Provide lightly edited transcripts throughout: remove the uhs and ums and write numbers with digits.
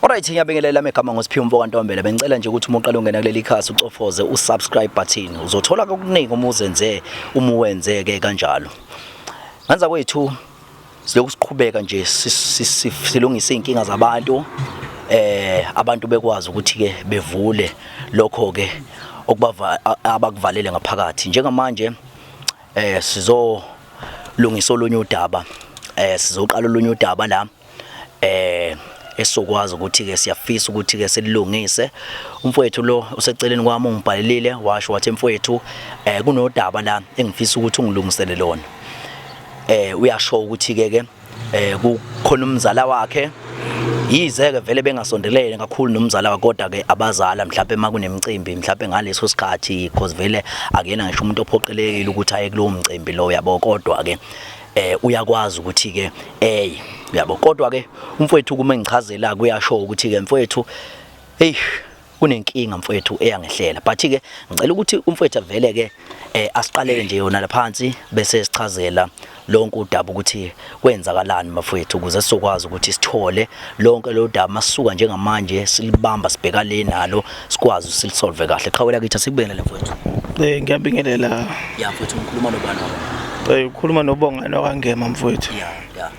Alright, ngiyabingelela megama ngosiphiwe Mfokantombela. Bengicela nje ukuthi uma uqala ungena kuleli khasi ucofoze usubscribe button. Uzothola okuningi uma uzenze uma wenzeke kanjalo. Ngenza kwethu siloku siqhubeka nje silungisa inkinga zabantu. Abantu bekwazi ukuthi ke bevule lokho ke abakuvalele ngaphakathi. Njengamanje sizolungisa olunye udaba. Sizoqala olunye udaba la esokwazi ukuthi ke siyafisa ukuthi ke silungise. Umfowethu lo useceleni kwami ungibhalelile washo wathi mfowethu kunodaba la engifisa ukuthi ungilungisele lona. Uyasho ukuthi ke kukhona umzala wakhe yizeke vele bengasondelene kakhulu nomzala wakhe kodwa ke abazala mhlawumbe makunemicimbi mhlawumbe ngaleso sikhathi because vele akuyena ngisho umuntu ophoqelekile ukuthi aye kulowo mcimbi lo yabo kodwa ke uyakwazi ukuthi ke yabo kodwa ke umfowethu kuma engichazela kuyasho ukuthi ke mfowethu kunenkinga mfowethu eyangehlela but ke ngicela ukuthi umfowethu vele ke asiqaleke nje yona laphansi bese sichazela lonke udaba ukuthi kwenzakalani mfowethu ukuze sizokwazi ukuthi sithole lonke lo daba masuka njengamanje silibamba sibheka le nalo sikwazi usilisolve kahle qhawela kithi asikubengele mfowethu. Ngiyabingelela. Ya mfowethu ngikhuluma nobani? Ukhuluma noBongani wakangema mfowethu. Ya.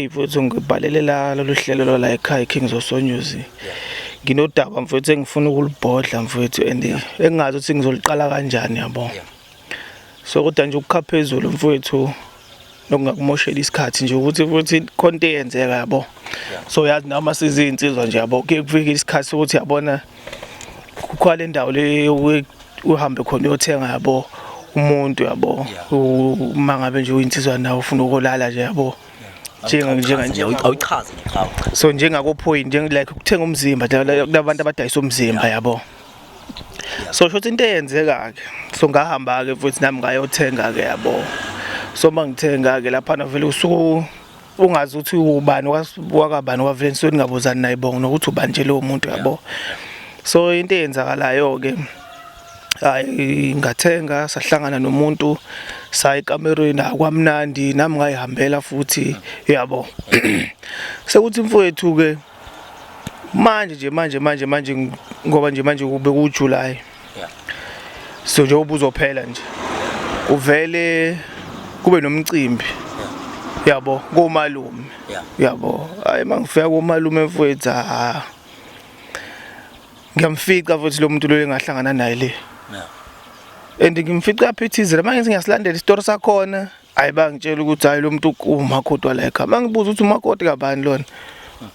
Mfowethu ngibhalelela lolu hlelo la ekhaya Kings of Soul News. Nginodaba mfowethu engifuna ukulibhodla mfowethu engazi ukuthi ngizoliqala kanjani yabo. So kodwa nje ukukha phezulu mfowethu nokungakumoshela isikhathi nje ukuthi futhi konke eyenzeka yabo. So yazi noma sizinsizwa nje yabo ke kufika isikhathi ukuthi yabona kukhwale indawo le uhambe khona uyothenga yabo umuntu yabo uma ngabe nje uyinsizwa nawe ufuna ukulala nje yabo. Njenga awuchaze nje. So njengako point like ukuthenga umzimba labantu abadayisa umzimba yabo. So shothi into eyenzeka ke so ngahamba ke futhi nami ngayothenga ke yabo. So mangithenga ke lapha na vele usuku ungazi ukuthi ubani wakabani wavele nisweni ngabuzani naye bonke nokuthi ubani nje lo muntu yabo. So into eyenzakalayo ke hayi ngathenga sahlangana nomuntu sayikamerweni akwamnandi nami ngayihambela futhi yabo. Sekuthi mfowethu ke manje ngoba nje manje kube kuJuly. So nje ubuzophela nje uvele kube nomcimbi yabo komalume yabo. Hayi mangifika komalume mfowethu ngiyamfica futhi lo muntu lo engahlangana naye le. And ngimfica aphithizela manje ngiyasilandela istory sakhona hayi bangitshela ukuthi hayi lo muntu umakoti wala ekhaya. Mangibuza ukuthi umakoti kabani lona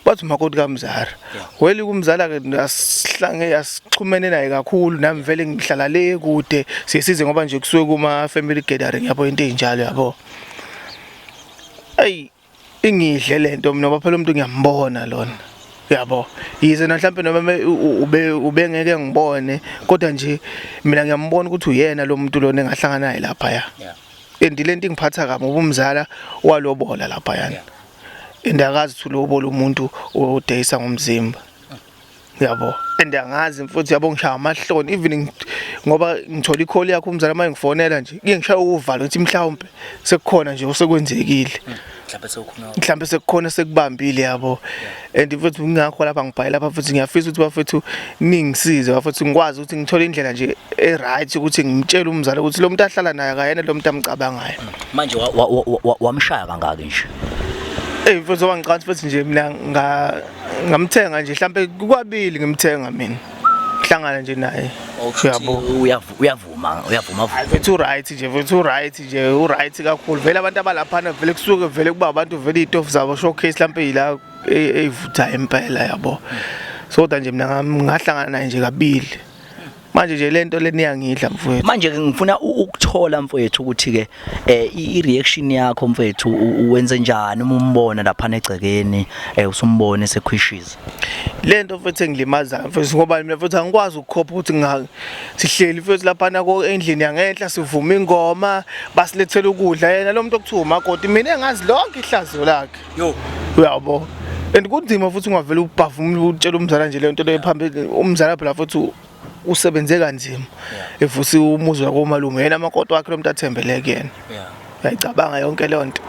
bathi umakoti kaMzara. Weli kumzala ke asixhumene naye kakhulu nami vele ngihlala le kude siyisize ngoba nje kusuke kuma family gathering yabo into enjalo yabo. Ingidle lento mina ngoba phela umuntu ngiyambona lona yabo. Yize mhlawumbe noma ube ngeke ngibone kodwa nje mina ngiyambona ukuthi uyena lo muntu lona engahlangana naye lapha ya. And lento ingiphatha kabi ngoba umzala walobola lapha yana. Indakazi thulobola umuntu odayisa ngomzimba yabo. Angazi mfowethu yabo ngishaya amahloni even ngoba ngithola icall yakho umzala manje ngifonela nje ngishaya uvalo ukuthi mhlawumbe sekukhona nje osekwenzekile. Mhlawumbe sekukhona sekubambile yabo. And futhi ngingakho lapha ngibhayela lapha futhi ngiyafisa ukuthi bafethu ningisize bafethu ngikwazi ukuthi ngithole indlela nje eright ukuthi ngimtshele umzala ukuthi lo muntu ahlala naye akayena lo muntu amcabangayo. Manje wamshaya kangaki nje? Mfowethu wangiqansi futhi nje mina ngamthenga nje mhlawumbe kwabili ngimthenga mina. Ngihlangana nje naye. Yabo uyavuma futhi right nje uright kakhulu vele abantu abalapha vele kusuke vele kuba abantu vele itofu zabo showcase mhlawumbe ila evutha impela yabo. So kodwa nje mina ngahlangana naye nje kabili. Manje nje lento leni yangidla mfowethu. Manje ke ngifuna ukuthola mfowethu ukuthi ke i-reaction yakho mfowethu uwenze njani uma umbona lapha negcekeni usumbone esekhwishiza. Lento mfowethu engilimaza mfowethu ngoba mina mfowethu angikwazi ukukhopha ukuthi sihleli mfowethu lapha nako endlini yangenhla sivuma ingoma basilethela ukudla yena lo muntu okuthiwa umakoti mina engazi lonke ihlazo lakhe. Uyabo. And kunzima futhi ungavela ubhavumula utshela umzala nje lento lephambili umzala phela futhi usebenze kanzima evusi umuzi wakomalume yena amakoti wakhe lo muntu athembele kuyena. Uyayicabanga yonke le nto.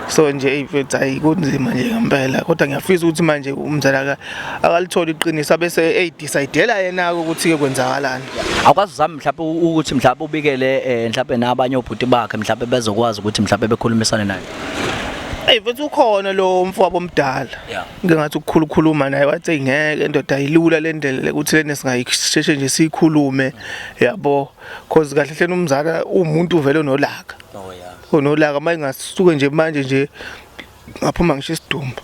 so nje mfethu hayi kunzima nje ngempela kodwa ngiyafisa ukuthi manje umzala akalitholi iqiniso bese eyidecidela yena ukuthi ke kwenzakalani. Awukwazi uzama mhlawumbe ukuthi mhlawumbe ubikele mhlawumbe nabanye obhuti bakhe mhlawumbe bezokwazi ukuthi mhlawumbe bekhulumisane naye. Mfethu ukhona lo mfowabo omdala. Ngingathi ukukhuluma naye wathi ngeke indoda ayilula le ndlela ukuthi lena singayisheshe nje sikhulume yabo because kahle hle umzala umuntu uvele onolaka. Onolaka manje ngasuke nje manje nje ngaphuma ngisho isidumbu.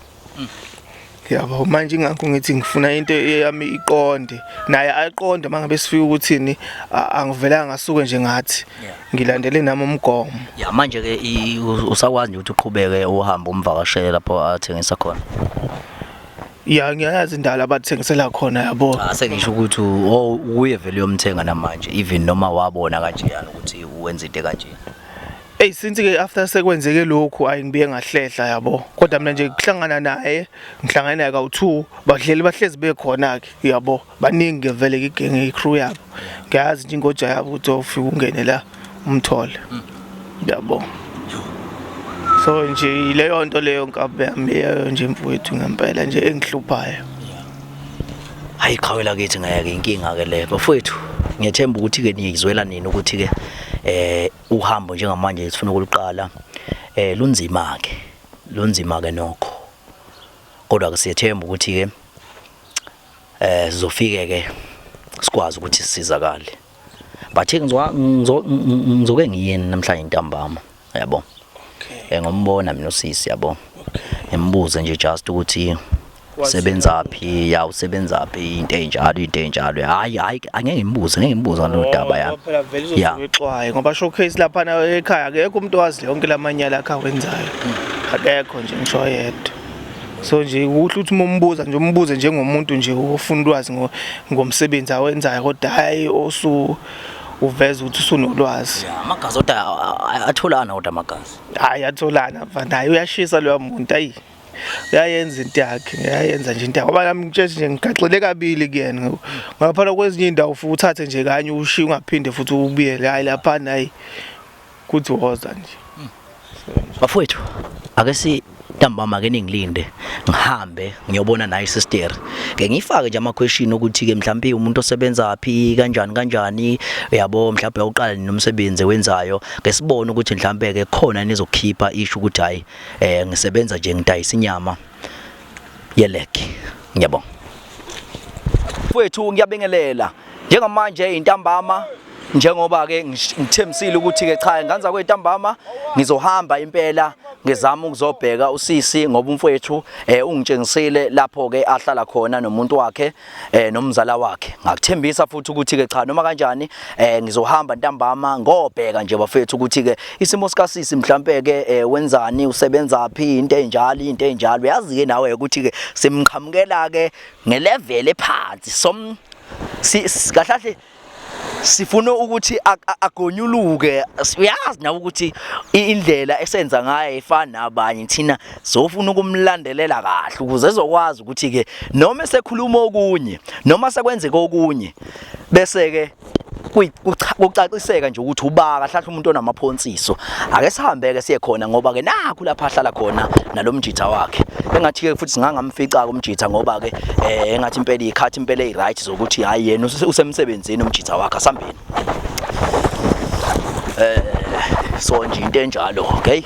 Yabo manje ingakho ngithi ngifuna into yami iqonde naye aqonde mangabe sifika ukuthini angivelanga ngasuke nje ngathi ngilandele nami umgomo. Manje ke usakwazi nje ukuthi uqhubeke uhamba umvakashele lapho athengisa khona. Ngiyayazi indala abathengisela khona yabo. Sengisho ukuthi uye vele uyomthenga namanje even noma wabona kanjeyana ukuthi uwenza into kanje. Since ke after sekwenzeke lokhu ayingibiye ngahlehla yabo kodwa mina nje kuhlangana naye ngihlangana naye ka2 bahleli bahlezi bekhona ke yabo baningi vele ke igenge icrew yabo ngiyazi nje ingoja yabo ukuthi ufika ungene la umthole yabo so nje leyo nto leyo nkabe yami nje mfowethu ngempela nje engihluphayo. Hayi qhawela kithi ngeke inkinga ke le bafowethu ngiyethemba ukuthi ke niyizwela nini ukuthi ke uhambo njengamanje sifuna ukuliqala lunzima ke nokho kodwa ke siyethemba ukuthi ke sizofike ke sikwazi ukuthi sisizakale bathe ngizoke ngiyeni namhlanje intambama yabo ngombona mina usisi yabo embuze nje just ukuthi usebenzaphi usebenzaphi into enjalo hayi angeke ngimbuza nodaba yami phela vele uzozixwaye ngoba showcase lapha na ekhaya akekho umuntu owazi yonke lamanyala akha wenzayo akekho nje ngisho yedwa so nje uhle uthi umbuza nje umbuze njengomuntu nje ofuna ulwazi ngomsebenzi awenzayo kodwa hayi uveza ukuthi usunolwazi. Amagazi oda atholana kodwa amagazi hayi atholana mfana hayi uyashisa lo muntu hayi uyayenza into yakhe uyayenza nje into yakhe ngoba nami ngitshela nje ngigaxele kabili kuyena ngaphana kwezinye indawo futhi uthathe nje kanye ushiya ungaphinde futhi ubuyele hayi lapha nayi kuthi woza nje. Bafowethu ake si ntambama ke ningilinde ngihambe ngiyobona naye sister ke ngifake nje ama question ukuthi ke mhlawumbe umuntu osebenzaphi kanjani yabo mhlawumbe uqala nomsebenzi wenzayo ke sibone ukuthi mhlawumbe ke khona nizokhipha isho ukuthi hayi ngisebenza nje ngidayisa inyama yeleki ngiyabonga mfowethu ngiyabingelela njengamanje intambama njengoba ke ngithemsile ukuthi ke cha nganza kwentambama ngizohamba impela ngizama ukuzobheka usisi ngoba umfowethu ungitshengisile lapho ke ahlala khona nomuntu wakhe nomzala wakhe ngakuthembisa futhi ukuthi ke cha noma kanjani ngizohamba ntambama ngobheka nje bafethu ukuthi ke isimo sikasisi mhlambe ke wenzani usebenzaphi into enjalo yazi ke nawe ukuthi ke simqhamukela ke ngelevel ephansi kahlahle sifuna ukuthi agonyuluke uyazi nawe ukuthi indlela esenza ngayo efana nabanye thina sofuna ukumlandelela kahle ukuze ezokwazi ukuthi ke noma esekhuluma okunye noma sekwenzeka okunye bese ke kucaciseka nje ukuthi ubaka hlahla umuntu onamaphonsiso ake sihambe ke siye khona ngoba ke nakho lapha ahlala khona nalomjitha wakhe engathi ke futhi singangamfica kumjitha ngoba ke engathi impela ikhathi impela eziright zokuthi hayi yena usemsebenzini umjitha wakhe asambeni so nje into enjalo okay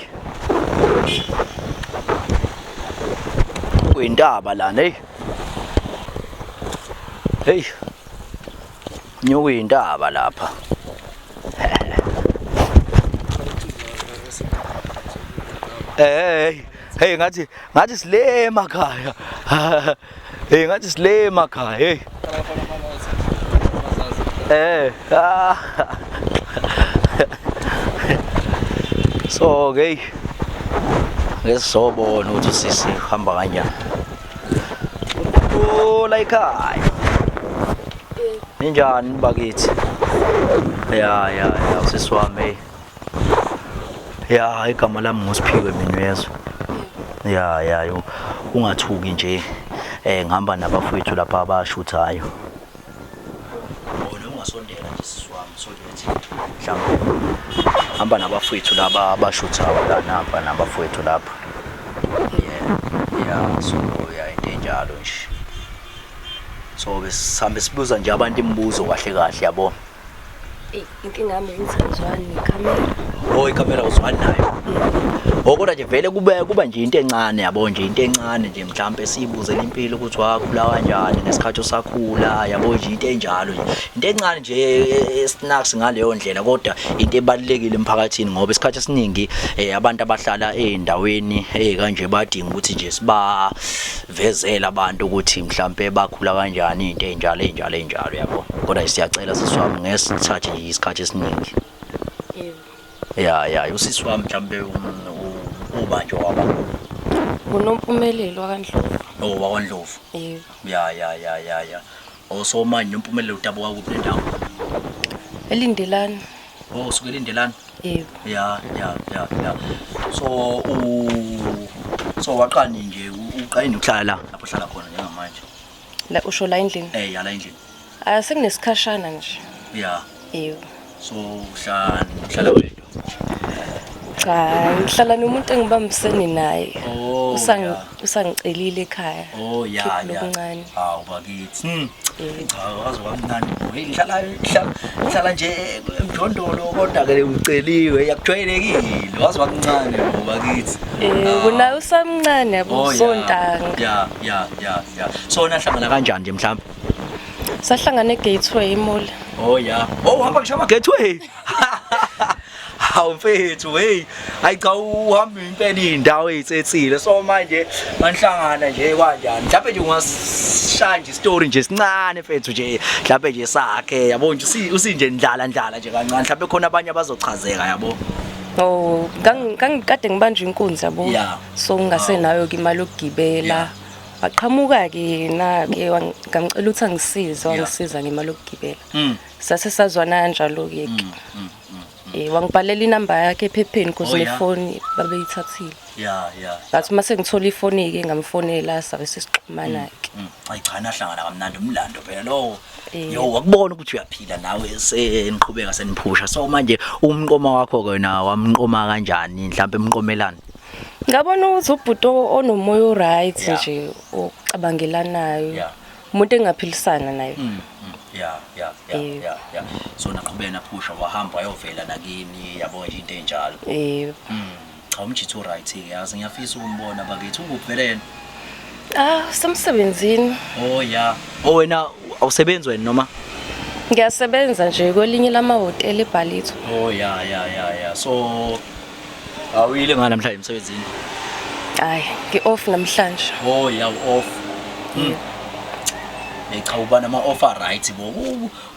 kuyindaba lana hey nyokuyindaba lapha hey ngathi sile emakhaya ngathi sile emakhaya so okay ngesobona ukuthi sisi hamba kanjani la ekhaya ninjani bakithi ya usisiwami ya igama lami ngosiphiwe Minwezo ya ungathuki nje ngihamba nabafowethu lapha abashuthayo bona ungasondela nje sisiwami solethi mhlawumbe hamba nabafowethu laba abashuthayo la napa nabafowethu lapha yeah so yeah into enjalo nje so besihambe sibuza nje abantu imibuzo kahle kahle yabo inkinga yami ukuthi ngizwani nekhamera. oh ikamera uzwani nayo kodwa nje vele kuba nje into encane yabo nje into encane nje mhlambe siyibuzele impilo ukuthi wakhula kanjani ngesikhathi usakhula yabo nje into enjalo nje into encane nje esnacks ngaleyo ndlela kodwa into ebalekile emphakathini ngoba isikhathi esiningi abantu abahlala endaweni kanje badinga ukuthi nje sibavezela abantu ukuthi mhlambe bakhula kanjani into enjalo yabo kodwa siyacela siswami ngesithathe nje isikhathi esiningi ya usisi wami mhlambe ubanje waba Unompumelelo kaNdlovu. wakwaNdlovu Yebo. ya so manje nompumelelo utabuka kuphi nendawo Elindelani. sukela indelani Yebo. ya so waqani nje uqayini ukuhlala lapho hlala khona njengamanje La usho la endlini. ya la endlini Sekunesikhashana nje. ya Yebo. so uhlala wedwa Cha, ngihlala nomuntu engibambisene naye. oh Usangicelile ekhaya. ya Lokuncane. hawu bakithi cha wazi kwamnandi ngihlala nje emjondolo kodwa ke uceliwe yakujwayelekile wazi kwakuncane bakithi Kuna usamncane yabo sontanga. Ya so nahlangana kanjani nje mhlawumbe Sahlangana eGateway eMall. uhamba ngisho ama-gateway hawu mfethu hayi cha uhamba impela iy'ndawo ey'sethile so manje manihlangana nje kanjani mhlawumbe nje ungashaya nje isitori nje sincane mfethu nje mhlawumbe nje sakhe yabo nje usinje ndlala nje kancane mhlawumbe khona abanye abazochazeka yabo Kade ngibanjwe inkunzi yabo. So ngingasenayo ke imali yokugibela. Waqhamuka ke na-ke ngamcela ukuthi angisize wangisiza ngemali yokugibela. Sase sazwana kanjalo ke. Wangibhalela inamba yakhe ephepheni because nefoni babeyithathile. Bathi mase ngithola ifoni ke ngamfonela sabe sesixhumana ke. Hayi cha nahlangana kamnandi umlando phela lo. Wakubona ukuthi uyaphila nawe seniqhubeka seniphusha so manje umnqoma wakho kena wamnqoma kanjani mhlawumbe emnqomelana Ngabona ukuthi ubhuto onomoya oright nje ocabangelanayo. Umuntu engaphilisana naye. Ya so naqhubeka naphusha wahamba ayovela nakini yabo nje into enjalo cha umjitho right ke yazi ngiyafisa ukumbona bakithi ukuphelele semsebenzini. Wena awusebenzi wena noma Ngiyasebenza nje kwelinye lamahotela eBhalito. Ya so awuyile ngana namhlanje emsebenzini Hayi ngi-off namhlanje. Off Cha ubana ama-offer right bo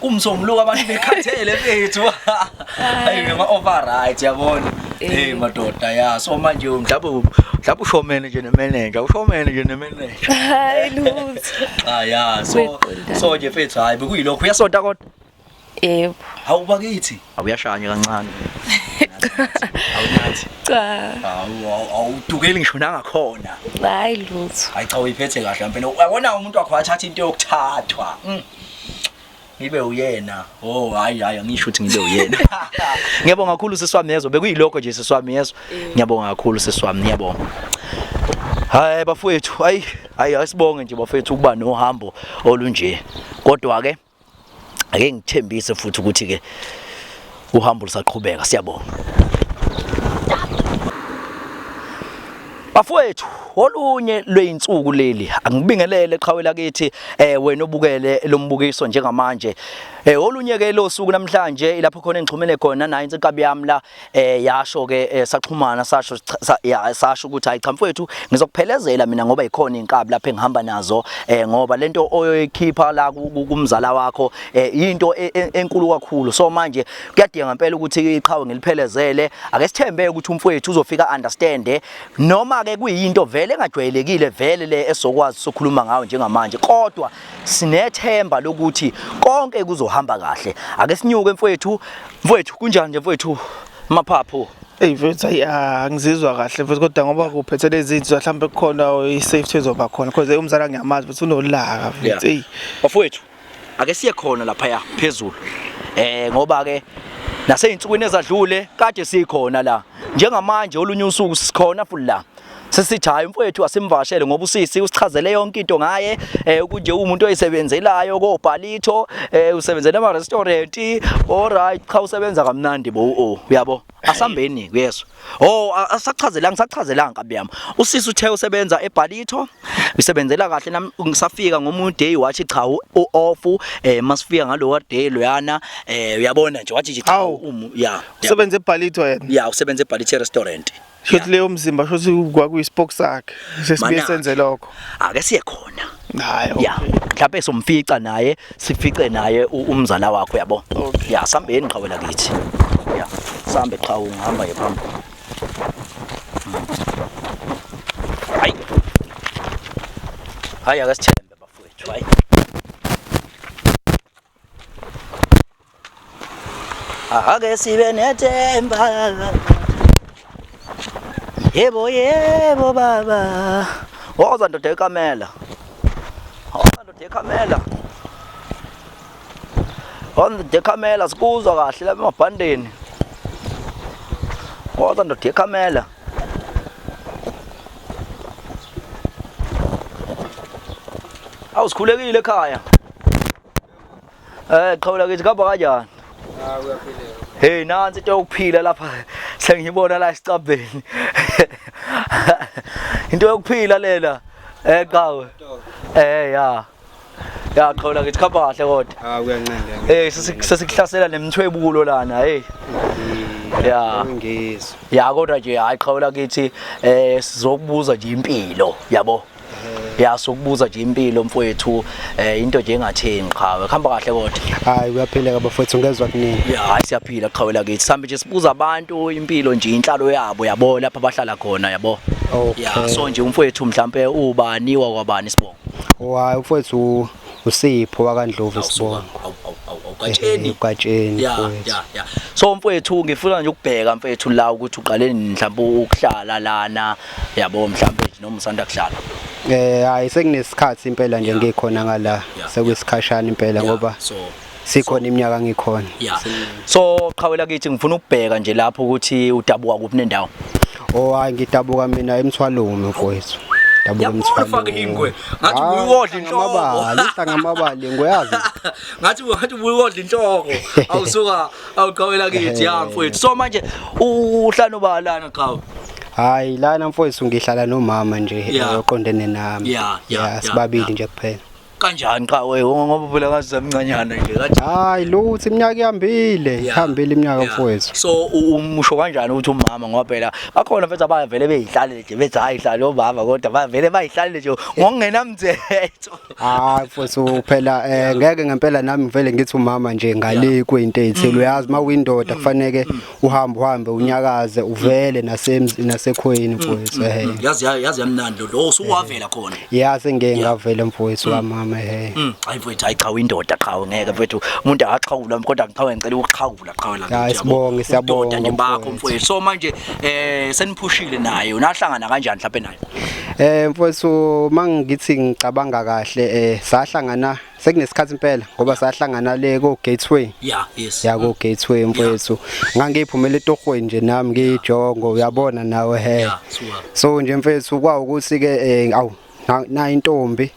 kumsomluka abantu bekhathele bethu hayi ama-offer right yabona madoda ya so manje mhlawumbe ushomene nje nemanager Hayi lutho. Ya so nje mfethu hayi bekuyilokho uyasonta kodwa Yebo. Hawu bakithi awuyashanya kancane awunathi Cha. Awudukeli ngisho nangakhona Hayi lutho. Hayi cha uyiphethe kahle mpela uyabona umuntu wakho wathatha into yokuthathwa ngibe uyena hayi angisho ukuthi ngibe uyena ngiyabonga kakhulu seswami yezo bekuyilokho nje seswami yezo ngiyabonga kakhulu seswami ngiyabonga hayi bafowethu hayi asibonge nje bafowethu ukuba nohambo olunje kodwa ke ake ngithembise futhi ukuthi ke uhambo lusaqhubeka siyabonga bafowethu olunye lweinsuku leli angibingelele eqhawe lakithi wena obukele lombukiso njengamanje olunye ke lo suku namhlanje ilapho khona engixhumene khona nayo insikabi yami la yasho ke saxhumana sasho ukuthi hayi cha mfowethu ngizokuphelezela mina ngoba ikhona inkabi lapha engihamba nazo ngoba lento oyikhipha la kumzala wakho into enkulu kakhulu so manje kuyadinga ngempela ukuthi iqhawe ngiliphelezele ake sithembe ukuthi umfowethu uzofika understand noma ke kuyinto vele engajwayelekile vele le esokwazi sokhuluma ngayo njengamanje kodwa sinethemba lokuthi konke kuzohamba kahle ake sinyuke mfowethu kunjani nje mfowethu maphapho mfethu angizizwa kahle mfethu kodwa ngoba kuphethe lezi zinto mhlawumbe kukhona i-safety ezoba khona because umzala ngiyamazi futhi unolaka mfethu bafowethu ake siye khona lapha ya phezulu ngoba ke naseyinsukwini ezadlule kade sikhona la njengamanje olunye usuku sikhona futhi la sesithi hayi mfowethu asimvashele ngoba usisi usichazele yonke into ngaye ukuthi umuntu oyisebenzelayo koBhalito usebenzela ama restaurant alright cha usebenza kamnandi bo uyabo asambeni kuyezwa asachazelanga ngisachazelanga kabiyami usisi uthe usebenza eBhalito usebenzela kahle nami ngisafika ngomunye day wathi cha off masifika ngalo day loyana uyabona nje wathi cha ya usebenza eBhalito yena ya usebenza eBhalito restaurant shothi leyo mzimba shothi kwakuyispoke sakhe sesibuye senze lokho ake siye khona hayi ya mhlawumbe somfica naye sifice naye umzala wakho yabo ya sambeni qhawela kithi ya sambe cha ungihamba yephamba hayi ake sithembe bafowethu hayi ake sibe nethemba yebo baba woza ndoda ekamela ndoda ekamela sikuzwa kahle lapha emabhandeni woza ndoda ekamela awusikhulekile ekhaya qhawula kithi kaba kanjani uyaphileka hey nansi into yokuphila lapha sengiyibona la esicabeni into yokuphila lela qawe ya qhawula kithi khamba kahle kodwa uyancenda sesikuhlasela nemthwebulo lana hey ya ngizwe ya kodwa nje hayi qhawula kithi sizokubuza nje impilo yabo ya sokubuza nje impilo mfowethu into nje engathengi qhawe khamba kahle kodwa hayi uyaphileka bafowethu ngezwe kuningi ya hayi siyaphila qhawela kithi sambe nje sibuza abantu impilo nje inhlalo yabo yabo lapha abahlala khona yabo ya so nje umfowethu mhlambe ubaniwa kwabani sibonga hayi mfowethu uSipho wakandlovu sibonga uGatsheni ya so mfowethu ngifuna nje ukubheka mfowethu la ukuthi uqale mhlawumbe ukuhlala lana yabo mhlawumbe nje noma usanda kuhlala hayi sekunesikhathi impela nje ngikhona ngala sekuyisikhashana impela ngoba sikhona iminyaka ngikhona so qhawela kithi ngifuna ukubheka nje lapho ukuthi udabuka kuphi nendawo hayi ngidabuka mina eMthwalume mfowethu dabuka Ngathi uyodla inhloko ngamabali ngoyazi ngathi uyodla inhloko awusuka awuqhawela kithi ya mfowethu so manje uhlala obalana qhawe hayi lana mfowethu ngihlala nomama nje oqondene nami ya sibabili nje kuphela kanjani qawe ngoba phela ngazamncanyana nje kathi hayi luthi iminyaka ihambile iminyaka mfowethu so umusho kanjani ukuthi umama ngoba phela bakhona mfethu abavele beyihlalele nje bethi hayi hlala obaba kodwa bavele bayihlalele nje ngokungenamthetho hayi mfowethu phela ngeke ngempela nami ngivele ngithi umama nje ngale kwento ethile uyazi mawindoda kufanele uhambe unyakaze uvele nasekhweni mfowethu yazi yamnandi lo usuwavela khona yazi ngeke ngavele mfowethu wamama hayi mfowethu hayi cha indoda qhawe ngeke mfowethu umuntu akaxhawula kodwa ngicela ngicela ukuxhawula qhawe la hayi siyabonga nje bakho mfowethu so manje seniphushile nayo nahlangana kanjani mhlawumbe nayo mfowethu mangithi ngicabanga kahle sahlangana sekunesikhathi impela ngoba sahlangana le ko Gateway ya ko Gateway mfowethu ngangiphumela etorhweni nje nami ngijongo uyabona nawe so nje mfowethu kwa ukuthi ke na intombi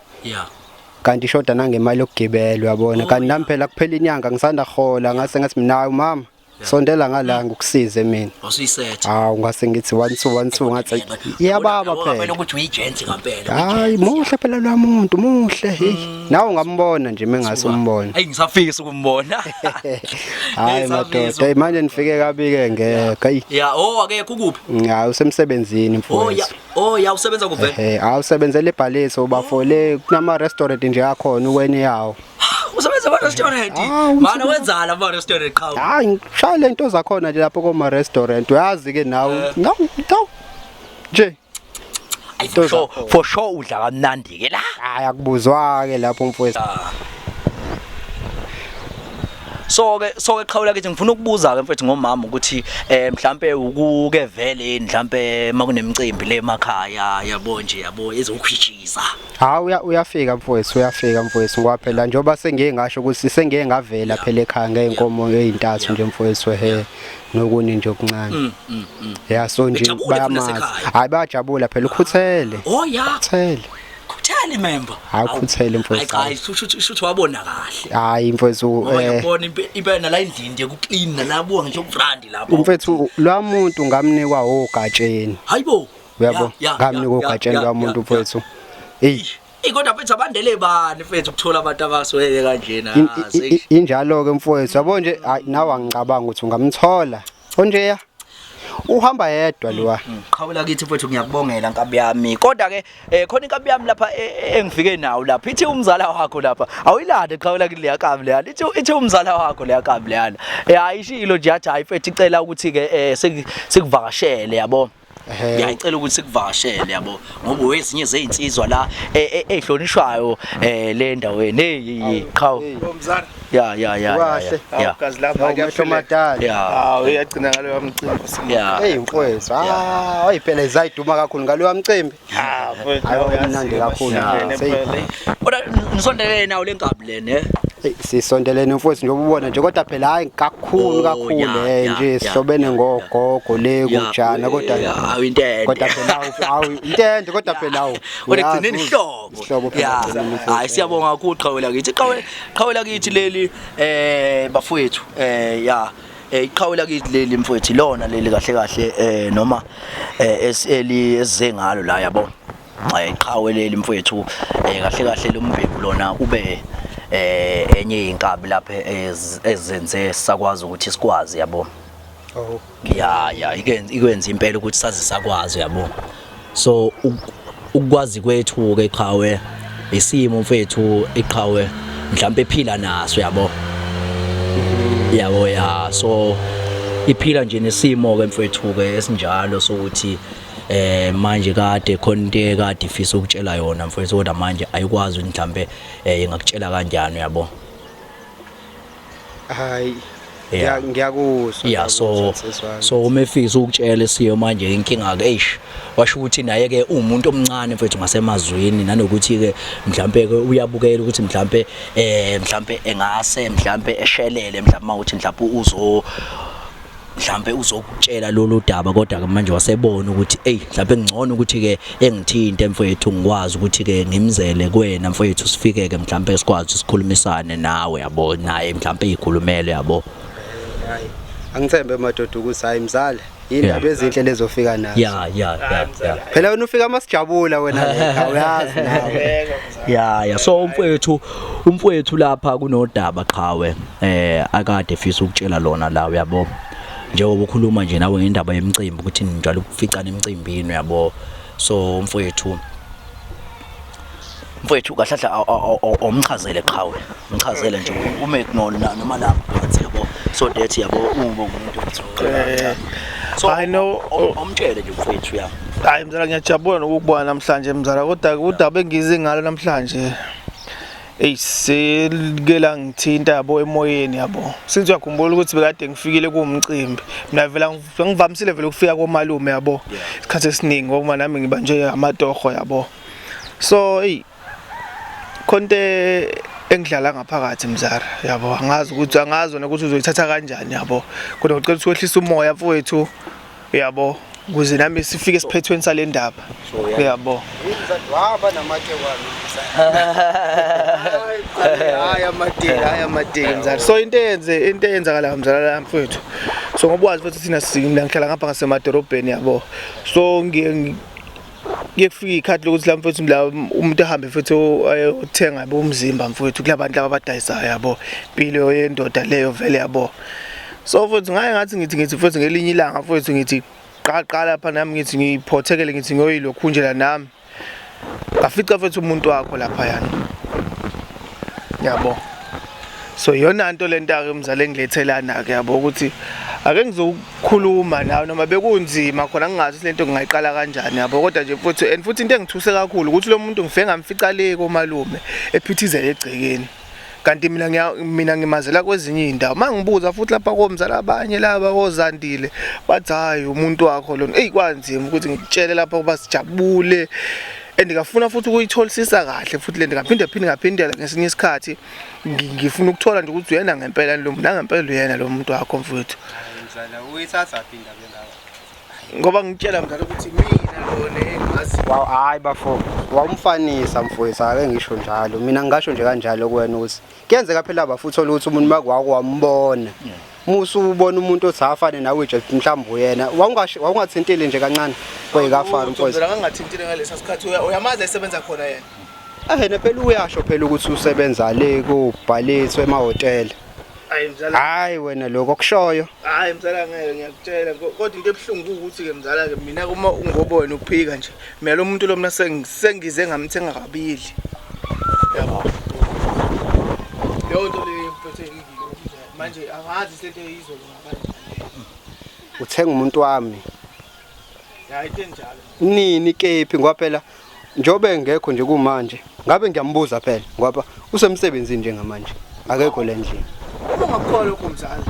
kanti ishoda nangemali yokugibela uyabona kanti nami phela kuphela inyanga ngisanda hola ngase ngathi mina mama sondela ngalanga ukusize mina usisethe ngase ngithi 1 2 ngathi iyababa phela phela ukuthi uyigents ngampela hayi muhle phela lo muntu muhle nawe ungambona nje mengase umbone hayi ngisafisa ukumbona hayi madoda manje nifike kabi ke ngeke ya akekho kuphi hayi usemsebenzini mfowethu ya usebenza kuvela usebenzele eBhalito ubafole kunama restaurant nje yakhona ukweni yawo usebenza ama restaurant mana wenzala ama restaurant qhawe hayi ngishaya lento zakhona nje lapho kuma restaurant uyazi ke nawe nje for sure udla kamnandi ke la hayi akubuzwa ke lapho mfowethu so ke qhawula kithi ngifuna ukubuza ke mfethu ngomama ukuthi mhlambe ukuke vele mhlambe makunemicimbi le emakhaya yabo nje yabo ezokhwitshisa. Uyafika mfowethu ngoba phela njoba sengiye ngasho ukuthi sengiye ngavela phela ekhaya ngeenkomo ezintathu nje mfowethu nokuni nje okuncane. So nje bayamazi. Hayi bayajabula phela ukhuthele. Oh ya. Kuthele. Kuthele member. Hayi ukhuthele mfowethu. Hayi shuthu wabona kahle. Hayi mfowethu uyabona ibe nala endlini nje ku clean nalabuka ngisho kubrandi lapho. Mfowethu lwa muntu ngamnikwa ogatsheni. Hayibo. Uyabo ngamnikwa ogatsheni lwa muntu mfowethu. Hey kodwa mfethu abandele bani mfethu ukuthola abantu abaswele kanjena injalo ke mfowethu yabo nje nawe angicabanga ukuthi ungamthola onjeya uhamba yedwa lowa qhawula kithi mfethu ngiyakubongela nkabi yami kodwa ke khona inkabi yami lapha engifike nawo lapha ithi umzala wakho lapha awuyilande qhawula kithi leya kabi leyana ithi umzala wakho leya kabi leyana ayishilo nje yathi hayi mfethu icela ukuthi ke sikuvakashele yabo ngiyacela ukuthi sikuvakashele yabo ngoba wezinye zezinsizwa la ehlonishwayo le ndaweni hey qhaw umzala ya ukazi lapha ngiyashomdala uyagcina ngalo wamcimbi hey mfowethu ayiphela izayiduma kakhulu ngalo wamcimbi mnandi kakhulu kodwa nisondelene nawo lenkabi lene sisondelene mfowethu njengoba ubona nje kodwa phela hayi kakhulu nje sihlobene ngogogo le kujana kodwa awintende kodwa phela intende kodwa phela kodwa egcineni ihlobo hayi siyabonga kakhulu qhawela kithi qhawela kithi leli bafowethu iqhawela kithi leli mfowethu lona leli kahle noma esize ngalo la yabo iqhaweleli mfowethu kahle lombheku lona ube enye inkabi lapha ezenze sakwazi ukuthi sikwazi yabo ikwenza impela ukuthi sazi sakwazi yabo so ukwazi kwethu ke qhawe isimo mfethu iqhawe mhlawumbe ephila naso yabo so iphila nje nesimo ke mfethu ke esinjalo sokuthi manje kade khonke kade ifisa ukutshela yona mfowethu kodwa manje ayikwazi ukuthi mhlambe ingakutshela kanjani yabo hayi ngiyakuzwa so umefisa ukutshela siyo manje inkinga ke washo ukuthi naye ke umuntu omncane mfethu ngasemazweni nanokuthi ke mhlambe ke uyabukela ukuthi mhlambe engase mhlambe eshelele mhlambe mawuthi mhlambe uzokutshela lolu daba kodwa ke manje wasebona ukuthi mhlambe ngcono ukuthi ke engithinte mfowethu ngikwazi ukuthi ke ngimzele kuwena mfowethu sifike ke mhlambe sikwazi sikhulumisane nawe yabo naye mhlambe ikhulumele yabo hayi angithembe madoda ukuthi hayi mzala indaba ezinhle lezofika nazo ya phela wena ufika masijabula wena awuyazi nawe so umfowethu lapha kunodaba qhawe akade efisa ukutshela lona la yabo njengoba ukhuluma nje nawe ngendaba yemicimbi ukuthi njalo ukuficana emicimbini yabo so umfowethu kahlahla omchazele qhawe umchazele nje ume noma lapha phansi yabo so that yabo umuntu othukela so I know omtshele nje umfowethu ya hayi mzala ngiyajabula nokukubona namhlanje mzala kodwa udaba engize ngalo namhlanje selike ngithinta yabo emoyeni yabo since uyakhumbula ukuthi bekade ngifikile kuumcimbi mina vela ngivamisile vele ukufika komalume yabo isikhathi esiningi ngoba nami ngibanje amatoho yabo so konke engidlala ngaphakathi mzara yabo angazi ukuthi uzoyithatha kanjani yabo kodwa ngicela ukuthi wehlise umoya mfowethu yabo ukuze nami sifike siphethweni sale ndaba yabo waba namathe kwami hayi amadiki mzala so into eyenzakala mzala la mfowethu so ngoba wazi futhi thina ngihlala ngapha ngasemadorobheni yabo so ngiyekufika ikhathi lokuthi la mfowethu la umuntu ehambe futhi ayothenga bomzimba mfowethu kulabantu abadayisayo yabo impilo yendoda leyo vele yabo so futhi ngathi ngithi futhi ngelinye ilanga futhi ngithi qaqala lapha nami ngithi ngiphothekele ngithi ngoyilokhu nje la nami ngafica futhi umuntu wakho lapha yana yabo so yona into lento ake mzala engilethelana ke yabo ukuthi ake ngizokhuluma nawe noma bekunzima khona ngingazi lento ngingayiqala kanjani yabo kodwa nje futhi into engithuse kakhulu ukuthi lo muntu ngifike ngamfica le komalume ephithizela egcekeni kanti mina ngimazela kwezinye indawo mangibuza futhi lapha komzala abanye laba ozandile bathi hayi umuntu wakho lona kwanzima ukuthi ngitshele lapha kuba sijabule andikafuna futhi ukuyitholisisa kahle futhi le ngaphindela ngesinye isikhathi ngifuna ukuthola nje ukuthi uyena ngempela lo ngempela uyena lo muntu wakho mfowethu mzala uyithatha phinda lapha ngoba ngitshela mzala ukuthi mina lona engazi hayi bafo wawumfanisa mfowethu ake ngisho njalo mina ngisho nje kanjalo kuwena ukuthi kuyenzeka phela bafuthi ukuthi umuntu makwako wambona musu ubona umuntu othi afane nawe nje mhlawumbe uyena wawungathintile nje kancane kweyikafana mfowethu mfowethu angathintile ngalesa sikhathi uyamazi esebenza khona yena ahena phela uyasho phela ukuthi usebenza le kubhalithwe emahotela hayi mzala hayi wena lokho okushoyo hayi mzala ngeke ngiyakutshela kodwa into ebhlungu ukuthi ke mzala ke mina uma ungobona ukuphika nje mina lo muntu lo mina sengize ngamthenga kabili yabo yonto le mphethe manje angazi sento yizolo ngaphandle uthenga umuntu wami hayi kenjalo nini kephi ngoba phela njobe ngekho nje kumanje ngabe ngiyambuza phela ngoba usemsebenzini njengamanje akekho le ndlela uma ngakholwa lokho mzala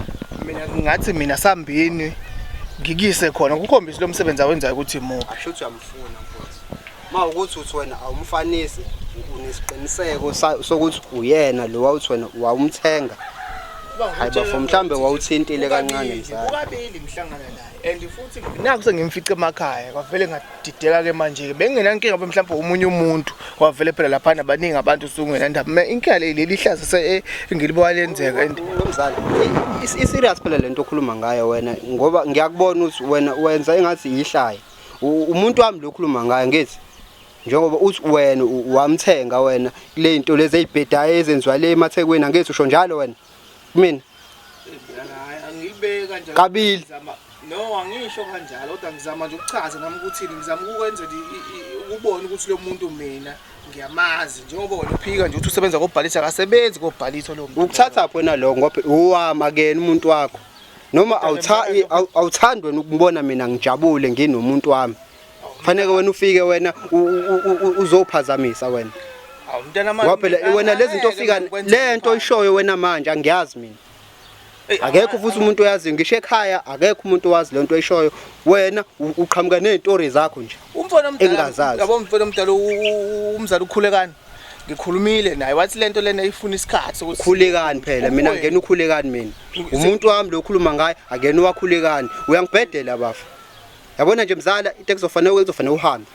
mina ngathi mina sambini ngikise khona kukhombisa lo msebenzi awenzayo ukuthi imuphi asho ukuthi uyamfuna mfowethu ma ukuthi uthi wena awumfanisi unesiqiniseko sokuthi uyena lo wawuthi wena wawumthenga hayi bafo mhlambe wawuthintile kancane mzala ukabili ngihlangana naye and futhi naku sengimfice emakhaya kwavele ngadideka ke manje ke bengenankinga mhlawumbe umunye umuntu wavele phela lapha abaningi abantu usungena ndaba inkinga leli hlaza ngilibowa lenzeka and nomzala i-serious phela lento okhuluma ngayo wena ngoba ngiyakubona ukuthi wena wenza engathi yihlaya umuntu wami lo okhuluma ngayo ngithi njengoba uthi wena wamthenga wena kule into lezi ezibhedayo ezenziwa le emathekweni angithi usho njalo wena mina angibeka kanjalo kabili no angisho kanjalo kodwa ngizama nje ukuchaza nami ukuthi ngizama ukwenza ukubona ukuthi lo muntu mina ngiyamazi njengoba wena uphika nje ukuthi usebenza kobhalisa akasebenzi kobhalisa lo muntu ukuthatha phela lo ngoba uwama kena umuntu wakho noma awuthandi wena ukubona mina ngijabule nginomuntu wami fanele wena ufike wena uzophazamisa wena ngoba phela wena lezi zinto ufika lento oyishoyo wena manje angiyazi mina akekho futhi umuntu oyazi ngisho ekhaya akekho umuntu owazi lento oyishoyo wena uqhamuka nezitori zakho nje umfana omdala yabo umfana omdala umzala ukhulekani ngikhulumile naye wathi lento lena ifuna isikhathi sokuthi khulekani phela mina ngena ukhulekani mina umuntu wami lo okhuluma ngaye akena wakhulekani uyangibhedela bafu yabona nje mzala into ekuzofanele uhambe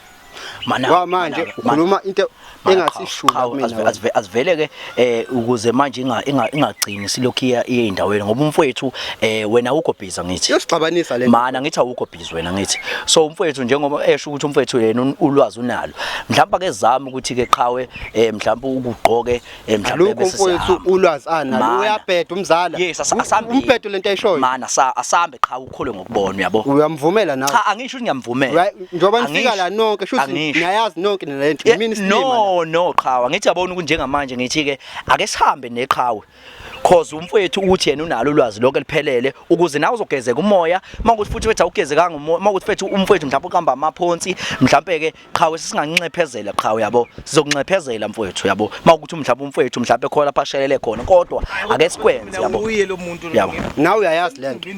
mana manje ukhuluma into engasishula mina asivele ke ukuze manje ingagcini silokhu iya endaweni ngoba umfowethu wena ukho busy ngithi uyosixabanisa le mana ngithi awukho busy wena ngithi so umfowethu njengoba esho ukuthi umfowethu yena ulwazi unalo mhlawumbe ke zama ukuthi ke qhawe mhlawumbe ukugqoke mhlawumbe bese umfowethu ulwazi analo uyabheda umzala umphetho lento ayishoyo mana asambe qhawe ukhole ngokubona uyabo uyamvumela nawe cha angisho ukuthi ngiyamvumela njoba nifika la nonke shuthi niyayazi nonke nalento mina no qhawa ngithi yabona ukuthi njengamanje ngithi ke ake sihambe neqhawe cause umfowethu uthi yena unalo ulwazi lonke liphelele ukuze nawe uzogezeka umoya makuthi futhi wethu awugezekanga umoya makuthi fethu umfowethu mhlawumbe uqamba amaphonsi mhlawumbe ke qhawe sisingancephezela qhawe yabo sizokuncephezela mfowethu yabo makuthi mhlawumbe umfowethu mhlawumbe khona phashelele khona kodwa ake sikwenze yabo uye lo muntu yabo nawe uyayazi lento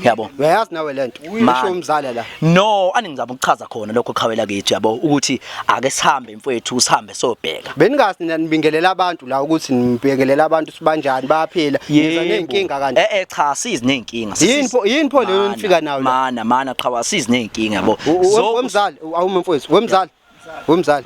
yabo uyayazi nawe lento uyisho umzala la no aningizama ukuchaza khona lokho qhawela kithi yabo ukuthi ake sihambe mfowethu sihambe sobheka beningasi nina nibingelela abantu la ukuthi nibingelela abantu sibanjani baphila niza nenkinga kanti cha sizinenkinga yini pho leyo nifika nayo mana qhawa sizinenkinga yabo wemzala awuma mfowethu wemzala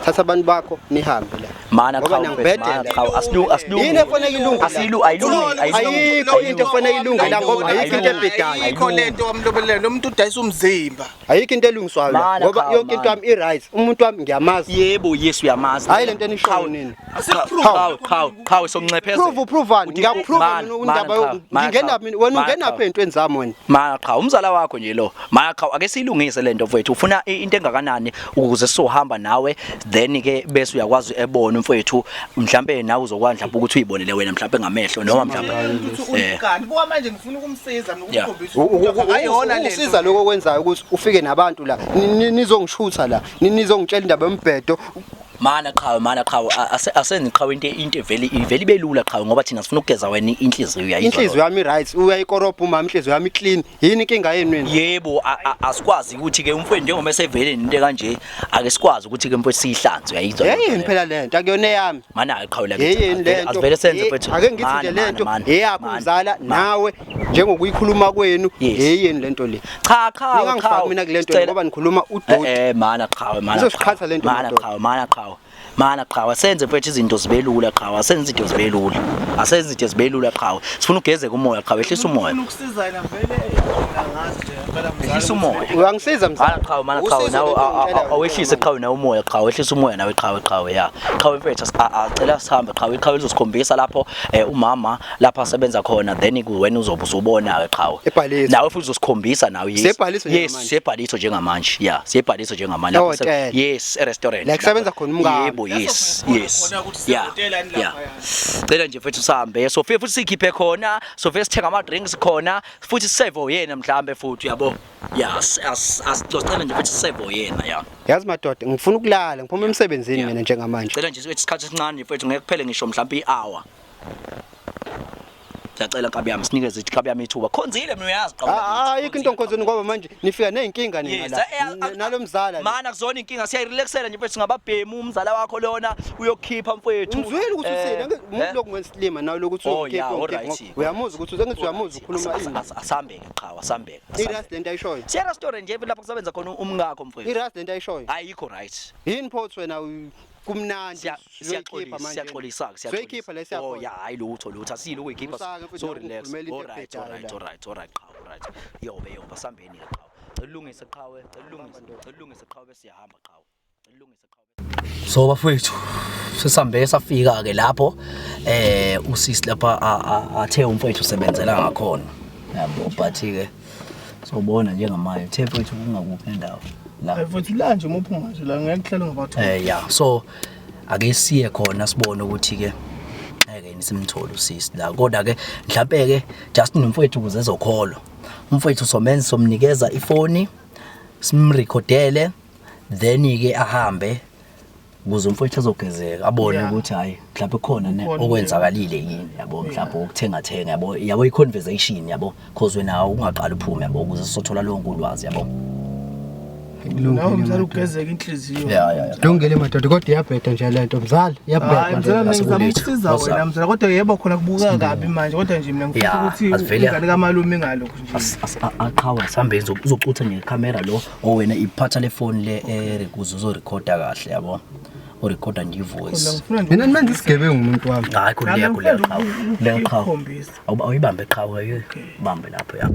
thatha abantu bakho nihambe la mana ngoba nangibhedela asilu yini efanele ilungu ayikho into efanele ilungu la ngoba ayikho into ebhedayo ayikho lento wamlobelele lo muntu udayisa umzimba ayikho into elungiswayo ngoba yonke into wami i-right umuntu wami ngiyamazi yebo yes uyamazi hayi lento enishoyo nini qhawe sokuncephezela prove ngiyakuprova indaba ngingena mina wena ungena phe into enzami wena mana qhawe umzala wakho nje lo mana qhawe ake silungise lento mfowethu ufuna into engakanani ukuze sizohamba nawe then ke bese uyakwazi ebona umfowethu mhlambe nawe uzokwazi mhlawumbe ukuthi uyibonele wena mhlawumbe ngamehlo noma mhlawumbe buka manje ngifuna ukumsiza nokukhombisa ayona lento usiza lokho kwenzayo ukuthi ufike nabantu la nizongishutha la nizongitshela indaba yembhedo mana qhawe asenze qhawe into vele ibelula qhawe ngoba thina sifuna ukugeza wena inhliziyo uyayizwa inhliziyo yami right uyayikorobha umama inhliziyo yami clean yini inkinga yenu wena yebo asikwazi ukuthi ke umfowethu njengoba esevele into kanje ake sikwazi ukuthi ke mfowethu siyihlanze uyayizwa yini phela lento akuyona yami mana qhawe la yini lento asivele senze mfowethu ake ngithi nje lento eyakho umzala nawe njengokuyikhuluma kwenu yini lento le cha ngingangifaki mina kule nto ngoba nikhuluma udoti mana qhawe Izosikhatha lento mana qhawe senze mfowethu izinto zibe lula qhawe senze izinto zibe lula asenze izinto zibe lula qhawe sifuna ugeze kumoya qhawe ehlisa umoya ukusizana vele ngazi nje phela ehlisa umoya uyangisiza mzala mana qhawe nawe awehlise qhawe nawe umoya qhawe ehlisa umoya nawe qhawe ya qhawe mfowethu acela sihambe qhawe lizosikhombisa lapho umama lapha asebenza khona then kuwena uzobe uzobona ke qhawe nawe futhi uzosikhombisa nawe yes siyebhaliso njengamanje ya siyebhaliso njengamanje yes e-restaurant la kusebenza khona umngane yebo yes ya cela nje mfethu sihambe so futhi sikhiphe khona so futhi sithenga ama drinks khona futhi siseve yena mhlambe futhi yabo yes asicela nje futhi siseve yena ya yazi madoda ngifuna ukulala ngiphuma emsebenzini mina njengamanje cela nje isikhathi esincane mfethu ngeke kuphele ngisho mhlambe i-hour Ngiyacela Nkabi yami sinikeze Nkabi yami ithuba khonzile mina uyazi ayikho into ngikhonzeni ngoba manje nifika nezinkinga nina la nalomzala mana kuzona inkinga siyayirelaxela nje mfethu singababhemu umzala wakho lona uyokhipha mfethu ngizwile ukuthi usile umuntu lokungesilima nawe lokuthi uyokhipha uyamuzwa ukuthi uzengithi uyamuzwa ukhuluma ini asambeke qhawe asambeke i-restaurant ayishoyo siya restaurant nje lapho kusebenza khona umngakho mfethu i-restaurant ayishoyo ayikho right yini photo wena kumnandi siyaxolisa siyakhipha la siyakhona oh ya hayi lutho asilo ukuyikhipha so relax alright yobe sambeni ke qhawe celungise qhawe celungise qhawe bese siyahamba qhawe celungise qhawe so bafethu sisambe safika ke lapho usisi lapha athe umfethu usebenzela ngakhona yabo but ke sobona njengamanje uthe mfethu ungakuphi endawo la mfethu la nje uphuma nje la ngeke kuhlala ngabathu ya so ake siye khona sibone ukuthi ke ake nisimthola usisi la kodwa ke mhlawumbe ke just nomfethu ukuze ezokholwa umfethu somenza somnikeza ifoni simrecordele then ke ahambe ukuze umfethu azogezeka abone ukuthi hayi mhlawumbe khona okwenzakalile yini yabo mhlawumbe ukuthenga yabo i-conversation yabo cause wena ungaqala uphume yabo ukuze sisothola lonke ulwazi yabo nawe mzala ugezeka inhliziyo ya lungile madoda kodwa iyabheda nje lento mzala iyabheda mzala ngizama ukusiza wena mzala kodwa yebo khona kubuka kabi manje kodwa nje mina ngifuna ukuthi ingane kamalume ingalokho nje aqhawe sambe uzocutha nje camera lo owena iphatha le phone le ukuze uzorecorda kahle yabo urecorda nje ivoice mina manje isigebengu umuntu wami hayi kuleka qhawe awuyibambe qhawe bambe lapho ya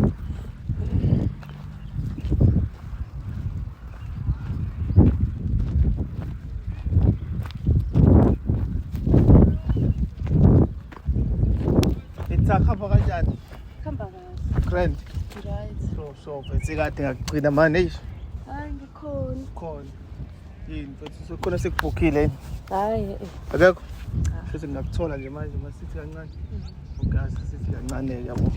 Khamba kanjani? Khamba kahle. Grand. Right. So bese kade ngagcina manje eish. Hayi ngikhona. Khona. Yini mfethu sokhona sekubhukile. Hayi Akekho? Cha. Bese ngakuthola nje manje masithi kancane. Ugazi sithi kancane yabo.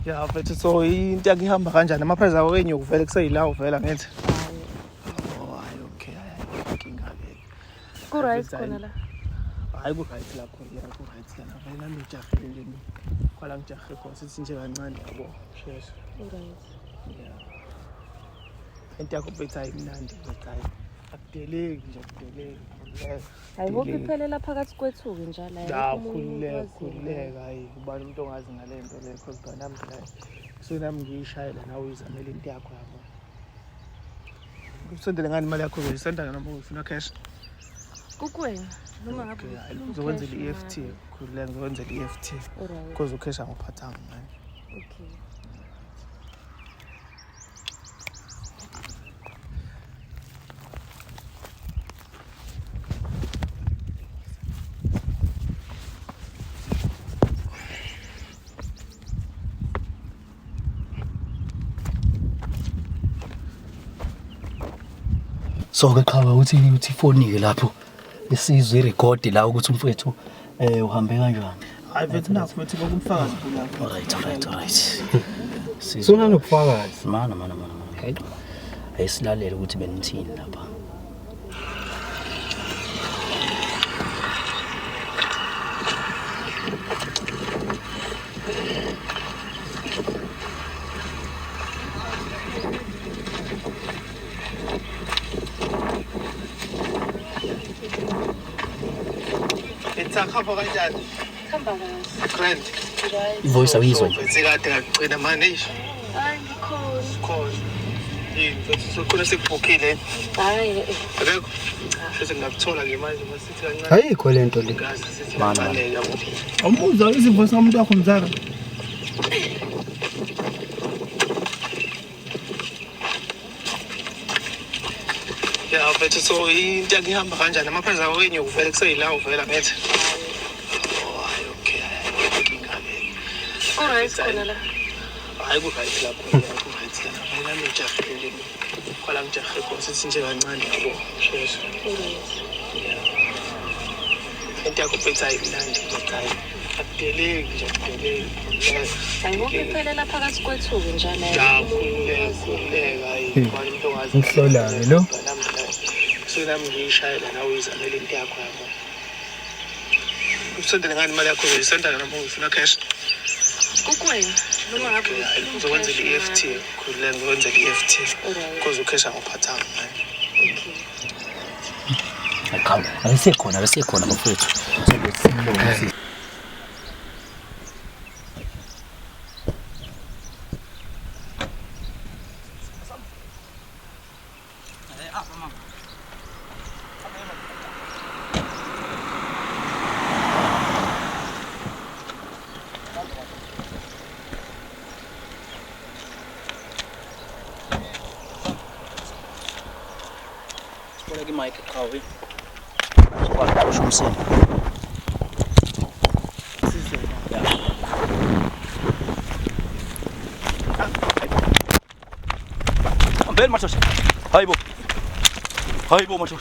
Ya mfethu so into yakihamba kanjani ama price awo kenye ukuvela kuseyila uvela ngithi. ku right khona la. Hayi ku right la khona ya ku right la vela ngijahile nje kwala ngijahe khona sithi nje kancane yabo sheshe Right. yeah into yakho bethu ayimnandi bethu akudeleki nje akudeleki Hayi wonke iphelela phakathi kwethu ke njalo la khululeka hayi ubani umuntu ongazi ngalento le because nami la so nami ngiyishayela nawe uzamela into yakho yabo kusendele ngani imali yakho uyisenda noma ufuna cash kukwena noma ngabe uzokwenza i-EFT khululeka ngizokwenza i-EFT because ucash angiphathanga manje okay so ke qhawe uthi phone ke lapho isizwe irecord la ukuthi umfethu uhambe kanjani Hayi mfethu nakho mfethu bokumfakazi lapho. Alright. Sona nokufakazi. Mana. Okay. Ayisilalele ukuthi benithini lapha. Itsakha kanjani? Khamba kahle. Grand. Ivoice awizwa. Sekade ngagcina manje. Hayi ngikhona. Yini mfethu sokhona sekubukhile. Hayi. Akekho. Bese ngakuthola nje manje masithi kancane. Ayikho lento le. Mana. Awubuza izimvo somuntu wakho mzala. Ya mfethu so into yakihamba kanjani amaphaza wenye uvela kuseyila uvela bethe. Alright khona la. Hayi ku-right lapho ku-right lapho nami ngijahile kwala ngijahe khona sithi nje kancane yabo sheshe into yakho bethu ayimnandi hayi akudeleki nje akudeleki Ayingophelela phakathi kwethu-ke njalo. khululeka kwani umuntu ongazi Uhlolayo lo. nami ngiyishayela nawe izamele into yakho yabo usendele ngani imali yakho uyisendela noma ufuna cash Kukwena noma ngabe uzokwenzela i-EFT khululeka ngizokwenzela i-EFT because ucash angiphathanga manje Akhawula. Ayisekhona bafethu. Sokuthi Olha que mic kawi. Sokwazi umsini. Ambel machos. Hayibo machos.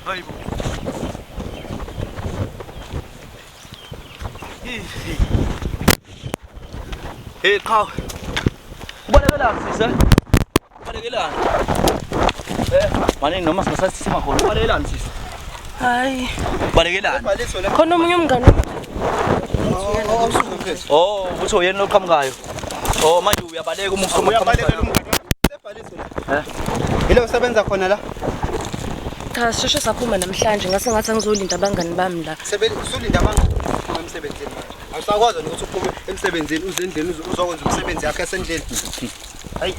Hayibo. Hey, Kau. Ubalekelani sisa? Ubalekelani? Manje noma singasasima khona. Ubalekelani sisa? Hayi. Ubalekelani? Khona omunye umngane. Oh, utho yena loqhamukayo. Oh, manje uyabaleka uma ufuna uyabalekela umngane Sebhaliso la. Yilo usebenza khona la. Cha sheshe saphuma namhlanje ngase ngathi ngizolinda abangani bami la. Usulinda abangani emsebenzini. Awusakwazi ukuthi uphume emsebenzini uze endlini uzokwenza umsebenzi yakhe esendlini. Hayi.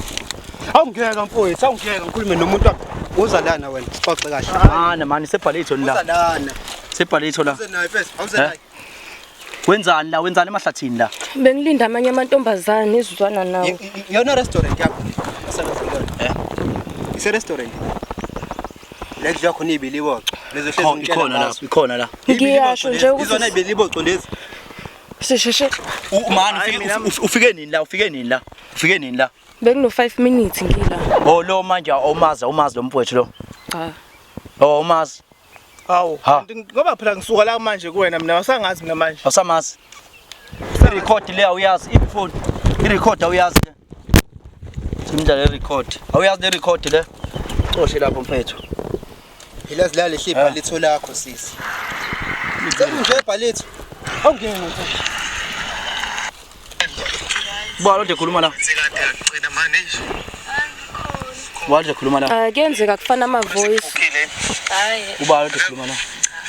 Awungiyeka mfowethu, awungiyeka ngikhulume nomuntu wakho. Uza lana wena, sixoxe kahle. Mani sebhalitho la. Uza lana. Sebhalitho la. Uze naye first, awuze naye. Wenzani la? Wenzani emahlathini la? Bengilinda amanye amantombazane izuzwana nawo. Yona restaurant yakho. Ise restaurant. Lekudla khona ibiliboco. Lezo hlezi ikhona la. Ngiyasho nje ukuthi izona ibiliboco lezi. Sisheshe. Mani ufike nini la? Ufike nini la? Bengino 5 minutes ngila. Oh lo manje umazi lo mfowethu lo. Cha. Oh umazi. Hawu ngoba phela ngisuka la manje kuwena mina wasangazi mina manje Awusamazi. I-record le awuyazi iphone. I-record awuyazi. Simdlala i-record. Awuyazi le record le. Coshe lapho mfethu. Ilazi la lehlipha litho lakho sisi. Ngicela nje ibhalitho. Awungene mfethu. Balo de khuluma la. sekade ngagcina manje Waje khuluma la. Kuyenzeka kufana ama voice. Hayi. Ubalo de khuluma la.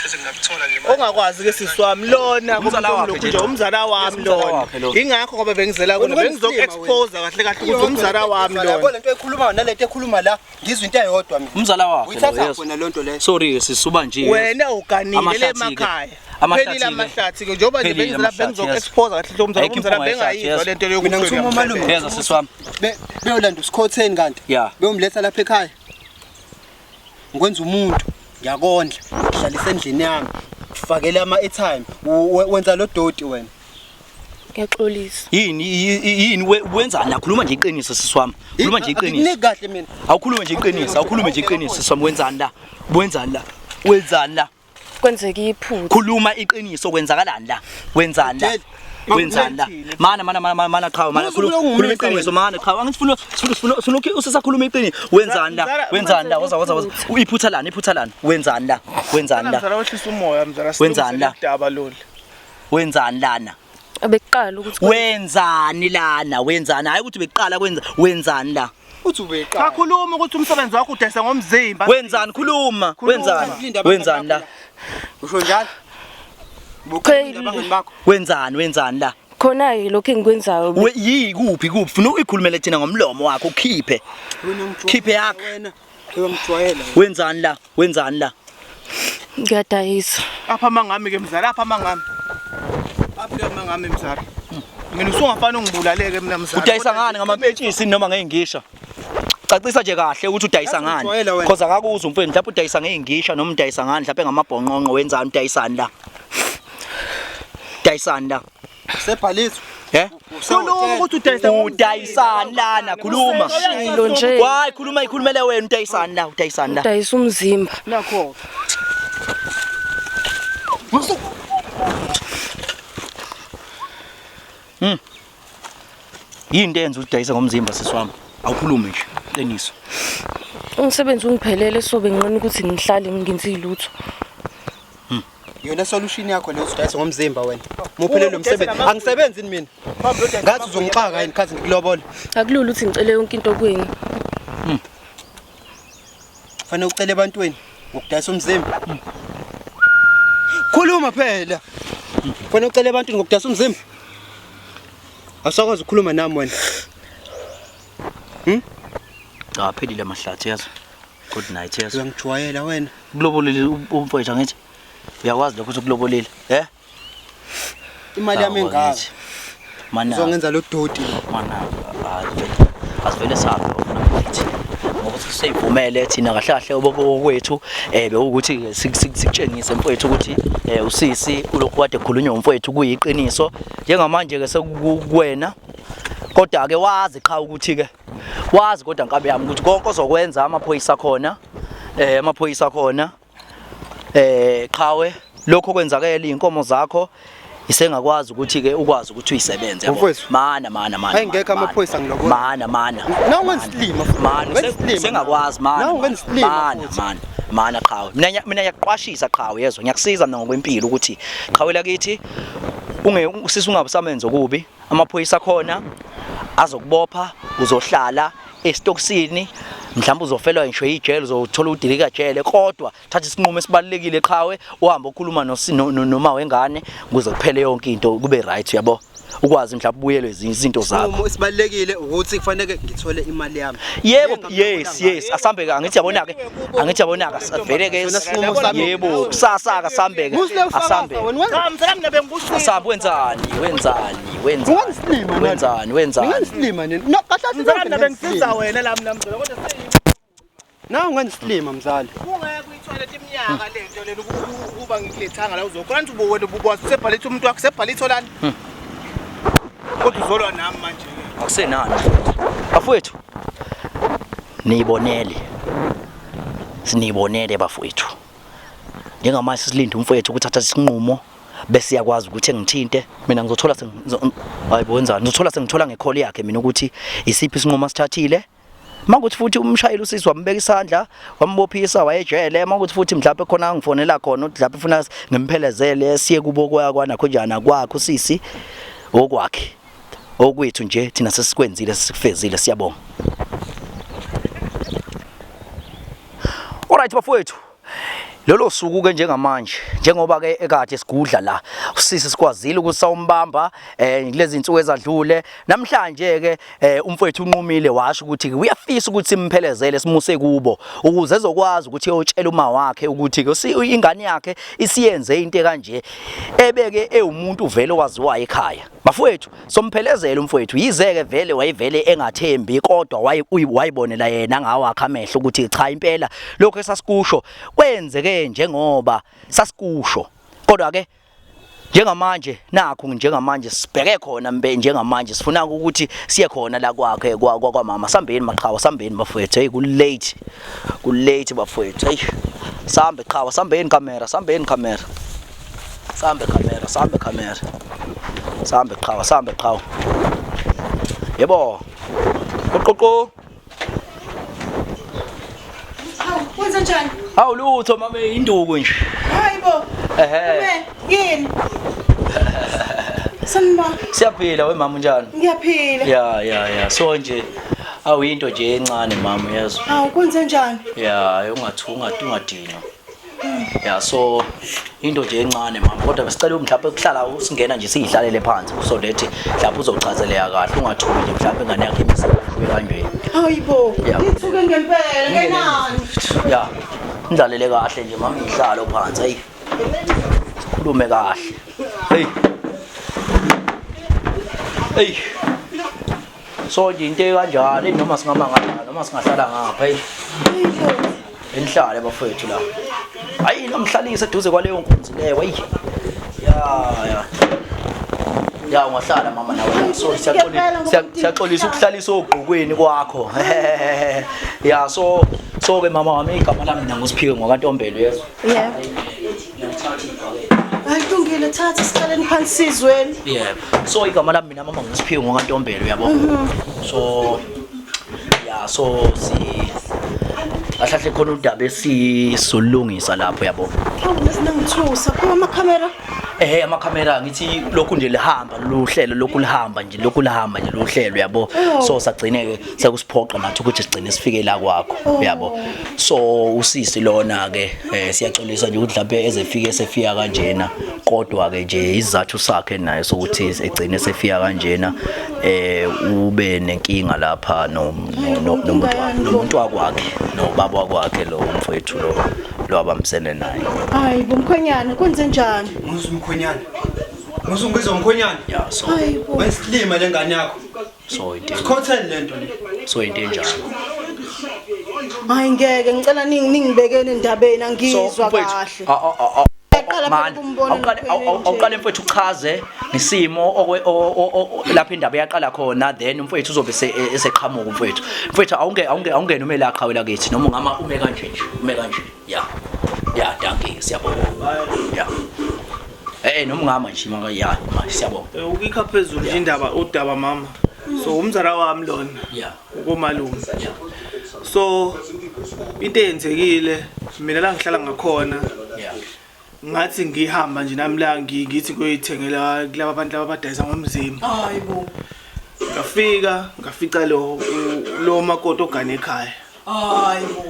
bese ngakuthola nje ongakwazi ke siswami lona kumzala nje umzala wami lona ingakho ngoba bengizela kona bengizoku-expose kahle kahle ukuthi umzala wami lona yabo lento ekhuluma nalento ekhuluma la ngizwe into eyodwa mina Umzala wakhe uyithatha khona lonto leyo sorry sisuba nje wena uganile le emakhaya phelile amahlathi ke njengoba nje bengizela bengizoku-expose kahle umzala bengayizwa lento mina ngithuma umalume yeza siswami beyolanda usikhotheni kanti beyomletha lapha ekhaya ngikwenza umuntu ngiyakondla ngihlalisa endlini yami ngifakele ama-airtime wenza lo doti wena Ngiyaxolisa. Yini wenzani la khuluma nje iqiniso siswami. Khuluma nje iqiniso. Ngine kahle mina. Awukhulume nje iqiniso, awukhulume nje iqiniso siswami wenzani la? Wenzani la? Wenzani la? Kwenzeka iphutha. Khuluma iqiniso kwenzakalani la? Wenzani la? Wenzani la? Mana cha mana khuluma iqiniso mana cha angifuna usisakhuluma iqiniso. Wenzani la? Wenzani la? Waza. Iphutha lana. Wenzani la? Wenzani la? Mzala wehlisa umoya mzala Wenzani la? Sidaba lolu. Wenzani lana? Abeqala ukuthi Wenzani lana? Wenzani? Hayi ukuthi beqala wenzani la? Uthi ubeqala. Kakhuluma ukuthi umsebenzi wakho udayisa ngomzimba. Wenzani khuluma? Wenzani la? Usho njalo? Bukheli abangani bakho. Wenzani la? khona lokho engikwenzayo. Kuphi? Funa uyikhulumele thina ngomlomo wakho ukhiphe. Khiphe yakho. Wena uyamjwayela. Wenzani la? Ngiyadayisa. Apha mangami ke mzala, apha mangami. Apha mangami mzala. Mina usungafana ungibulaleke mina mzala. Udayisa ngani ngamapetshisi noma ngeengisha? Cacisa nje kahle ukuthi udayisa ngani. Because akakuzwa umfweni mhlawumbe udayisa ngeengisha noma udayisa ngani mhlawumbe ngamabhonqonqo wenzani udayisani la? Udayisani la? Sebhaliswa. Khuluma ukuthi Udayisani lana khuluma. Lo nje. Hayi ikhulumele wena udayisani la? Udayisa umzimba. nakho. Yini enza udayisa ngomzimba siswami? Awukhulume nje qiniso. Umsebenzi ungiphelele sobe nginqina ukuthi ngihlale ngingenzi lutho. Yona solution yakho leyo udayisa ngomzimba wena. Muphelele umsebenzi. Angisebenzi mina. Ngathi uzongixaka yini khathi ngikulobola. Akulula ukuthi ngicele yonke into kweni. Fanele ucele ebantwini ngokudayisa umzimba. Khuluma phela. Fanele ucele ebantwini ngokudayisa umzimba. Asakwazi ukukhuluma nami wena. Cha phelile amahlathi yazo. Good night yazo. Uyangijwayela wena. Kulobolile umfowethu angithi. Uyakwazi lokho ukuthi kulobolile, Imali yami engaka. Mana. Uzongenza lo doti. Mana asivele sabe ukuthi ngoba siseyivumele thina kahle kahle obokwethu bekuthi sikutshengise mfowethu ukuthi usisi ulokhu kade khulunywa umfowethu kuyiqiniso njengamanje ke sekuwena kodwa ke wazi cha ukuthi ke wazi kodwa nkabe yami ukuthi konke ozokwenza amaphoyisa khona qhawe lokho kwenzakela inkomo zakho isengakwazi ukuthi ke ukwazi ukuthi uyisebenze yabo mana Ayingekho amaphoyisa ngilobola mana nawu ngensilima sengakwazi mana qhawe mina ngiyaqwashisa qhawe yezwa ngiyakusiza mina ngokwempilo ukuthi qhawe lakithi usisi ungabusamenzo kubi amaphoyisa khona azokubopha uzohlala estoksini mhlawumbe uzofelwa ngisho ijele uzothola udilika jele kodwa thatha isinqumo esibalekile eqhawe uhamba ukukhuluma noma wengane ukuze kuphele yonke into kube right yabo ukwazi mhlawumbe ubuyelwe izinto zakho isinqumo esibalekile ukuthi kufanele ngithole imali yami yebo yes asambe ke angithi yabona ke vele ke yebo kusasa ke asambe ke asambe asambe Ngingasilima nini? No, kahle Mzala bengisiza wena la mina mzala kodwa nawu ngensilima mzala. ungeke uyithola iminyaka lento lena ukuba ngilethanga la uzokhona ukuthi wena ubukwazi usebhalitha umuntu wakho sebhalitha lana. Kodwa uzolwa nami manje. akusenani bafowethu sinibonele bafowethu njengamanje silinda umfowethu ukuthatha isinqumo bese yakwazi ukuthi engithinte mina ngizothola hayibo wenzani ngizothola sengithola ngecall yakhe mina ukuthi isiphi isinqumo asithathile makuthi futhi umshayeli usisi wambeka isandla wambophisa wayejele makuthi futhi mhlawumbe khona angifonela khona uthi mhlawumbe ufuna ngimphelezele siye kubo kwakwana khonjana kwakho sisi okwakhe okwethu nje thina sesikwenzile sisikufezile siyabonga alright bafowethu lolo suku ke njengamanje njengoba ke ekade sigudla la usisi sikwazile ukuthi sawumbamba kulezi insuku ezadlule namhlanje ke umfowethu unqumile washo ukuthi uyafisa ukuthi simphelezele simuse kubo ukuze ezokwazi ukuthi eyotshela uma wakhe ukuthi ke ingane yakhe isiyenze into kanje ebeke ewumuntu vele waziwayo ekhaya bafowethu somphelezela umfowethu yizeke vele wayivele engathembi kodwa wayibonela yena ngawakhe amehlo ukuthi cha impela lokho esasikusho kwenzeke njengoba sasikusho kodwa ke njengamanje nakho njengamanje sibheke khona mbe njengamanje sifuna ukuthi siye khona la kwakhe kwamama sambeni maqhawa sambeni bafowethu hey ku late bafowethu hey sambe qhawa sambeni camera sambe qhawa yebo qoqoqo Kwenza njani? Hawu lutho mama induku nje. Hayibo. Yini? Sanibona. Siyaphila we mama njani? Ngiyaphila. Ya so nje awuyinto nje encane mama yazo. Hawu kwenza njani? Ya ungadinwa. Ya so into nje encane mama kodwa besicela mhlawumbe ukuhlala usingena nje siyihlalele phansi so lethi mhlawumbe uzochazeleka kahle ungathuki nje mhlawumbe ngane yakhe imisebenzi kanjani. Hayibo. Ngithuke ngempela ngenani. Ya ndlalele kahle nje mama ihlalo phansi hey. Khulume kahle. Hey. So nje into kanjani noma singamangala noma singahlala ngapha hey. Enhlale bafowethu la. Hayi nomhlalisa eduze kwaleyo nkunzi leyo hey. Ya ungahlala mama nawe. So siyaxolisa ukuhlalisa ogqokweni kwakho. Ya so ke mama wami igama lami mina nguSiphiwe ngwakantombelo yezo. Yebo. Ayilungile thatha siqaleni phansi sizweni. Yebo. So igama lami mina mama nguSiphiwe ngwakantombelo yabo. So ya so ahlahle khona udaba esisolungisa lapho yabo. Hawu nesingithusa phela amakhamera. Amakhamera ngithi lokhu nje lihamba luhlelo lokhu lihamba nje luhlelo yabo. So sagcineke sekusiphoqa nathi ukuthi sigcine sifike la kwakho yabo. So usisi lona ke siyaxolisa nje ukuthi mhlawumbe ezefike sefika kanjena kodwa ke nje izathu sakhe naye sokuthi egcine sefika kanjena ube nenkinga lapha nomuntu wakwakhe nobaba wakwakhe lo mfowethu lo abamsene naye. Hayi bomkhonyana kwenze njani? Ngizumkhonyana. Ngizungizwa umkhonyana. Ya so. Wesilima lengane yakho. So into. Sikhothele lento le. So into enjalo. Hayi ngeke ngicela ningibekele endabeni angizwa kahle. Man, awuqale mfowethu uchaze nesimo lapha indaba yaqala khona then mfowethu uzobe eseqhamuka mfowethu. Mfowethu awungene uma la qhawela kithi noma ungama ume kanje nje. Ya danke siyabonga. Ya. Noma ungama nje maka ya siyabonga. Ukikha phezulu nje udaba mama. So umzala wami lona. Ya. Ukomalume. So into eyenzekile mina la ngihlala ngakhona. Ya. Ngathi ngihamba nje nami la ngithi ngoyithengela kulabo abantu abadayisa ngomzimba. Hayibo. Ngafica lo makoti ogane ekhaya. Hayibo.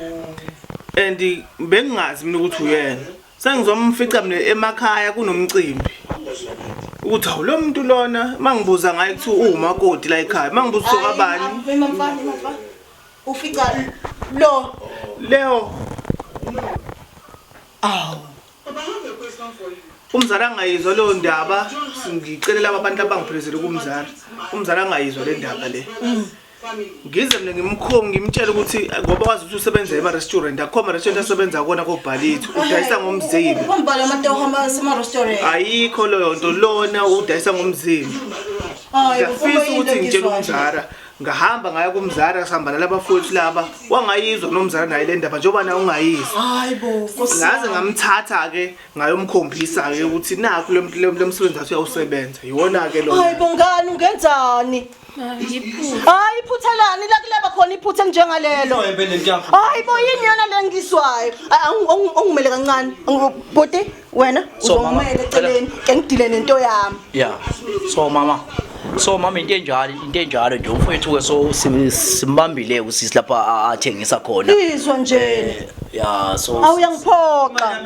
And bengingazi mina ukuthi uyena. Sengizomfica mina emakhaya kunomcimbi. Ukuthi awu lo muntu lona mangibuza ngaye kuthi umakoti la ekhaya. Mangibuza sokabani? Mfana. Ufica Leo. Aw. Umzala angayizwa lo ndaba ngicelela abantu abangiphezulu kumzala. Umzala angayizwa le ndaba le. Ngize mina ngimtshela ukuthi ngoba wazi ukuthi usebenza ema-restaurant akhona restaurant asebenza kona koBhalithu udayisa ngomzimba. Umbala amato ohamba sema-restaurant. Ayikho leyo nto lona udayisa ngomzimba. Ngafisa ukuthi ngitshele umzala ngahamba ngaya kumzala sihamba nalabafowethu laba wangayizwa nomzala naye le ndaba njengoba naye ungayizwa. Hayibo ngaze ngamthatha ke ngayomkhombisa ke ukuthi nakho lo msebenzi athi uyawusebenza yiwona ke lo. Hayibo ngani ungenzani? Hayi iphuthelani la kulaba khona iphuthe njengalelo. Hayibo yini yona lengiswayo. Ongimele kancane. Bode wena uzongimele eceleni ke ngidile nento yami. Yeah. So mama into enjalo nje umfowethu ke so simbambile usisi lapha athengisa khona. Izwa nje. Yeah so awuyangiphoqa.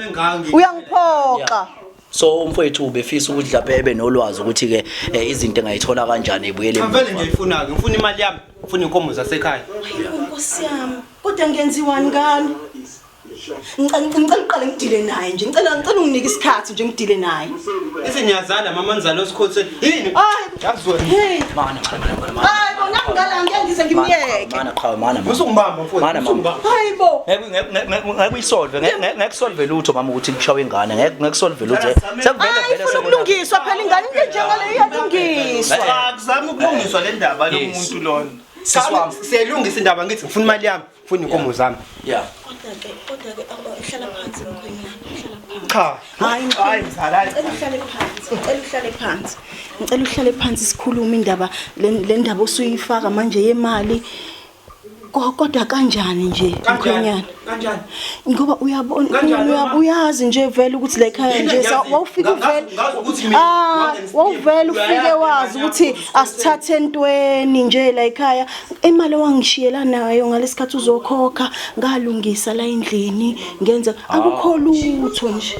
Uyangiphoqa. So umfowethu ubefisa ukuthi lapha ebe nolwazi ukuthi ke izinto engayithola kanjani ebuyele emuva. Ngivele nje ngifuna imali yami, ngifuna inkomo zasekhaya. Nkosi yami, kodwa ngenziwani ngani? Ngicela uqale ngidile naye nje. Ngicela unginike isikhathi nje ngidile naye. Isinyazana mama nizalo sikhothele. Yini? Hayi. Yazwe. Hey. Mana. Hayi bona ngala ngeke ngize ngimyeke. Mana qhawe mana. Musungibamba mfowethu. Mana mama. Hayibo. Ngeke uyisolve ngeke solve lutho mama ukuthi ngishawe ingane ngeke solve lutho. Sekuvele Hayi vele ufuna ukulungiswa phela ingane into njengale iyalungiswa. Akuzami ukulungiswa le ndaba lo muntu lona. Siswami. Siyayilungisa indaba ngithi ngifuna imali yami, ngifuna inkomo zami. Yeah. Kodwa-ke hlala phansi mkhwenyana, hlala phansi. Cha. Hayi mzala. ngicela uhlale phansi, ngicela uhlale phansi sikhulume indaba le ndaba osuyifaka manje yemali. Kodwa kanjani nje mkhwenyana? Kanjani? Ngoba uyazi nje vele ukuthi la ekhaya nje wawufika vele. Wawuvela ufike wazi ukuthi asithathe entweni nje la ekhaya. Imali wangishiyela nayo ngalesikhathi uzokhokha, ngalungisa la endlini, ngenza akukho lutho nje.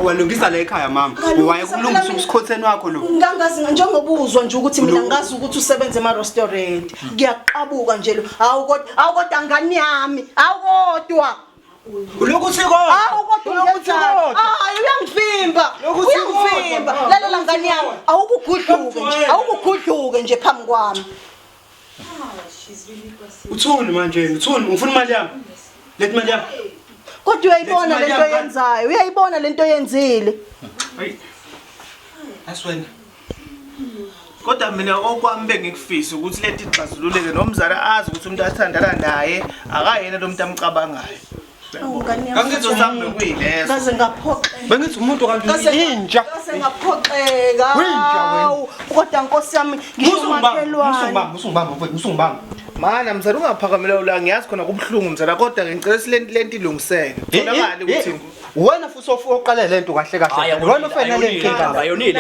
Walungisa la ekhaya mama. Wayekulungisa usikhotheni wakho lo. Ngangazi njengoba uzwa nje ukuthi mina ngazi ukuthi usebenza ema-restaurant. Ngiyaqabuka nje lo. Hawu kodwa ngani yami. Hawu kodwa. Lokhu siko. Hawu kodwa ngiyenzani? Hayi uyangivimba. Uyangivimba. Lalela ngani yami. Awukugudluke nje phambi kwami. Uthuni manje? Uthuni? Ngifuna imali yami. Lethi imali yami. Kodwa uyayibona lento yenzayo. Uyayibona lento yenzile. Hayi. Aswena. Kodwa mina okwami bengikufisa ukuthi lethi ixazululeke nomzala azi ukuthi umuntu athandana naye akayena lo muntu amcabangayo. Ngangizozama nokuyilezo. Ngaze ngaphoqa. Bengithi umuntu kanti inja. Ngaze ngaphoqeka. Kodwa Nkosi yami ngisho makhelwane. Musungibamba. Mana mzala ungaphakamela la ngiyazi khona kubhlungu mzala kodwa ngicela silenti ilungiseke. Tholakala ukuthi wena futhi oqale lento kahle kahle. Wena ofena le nkinga.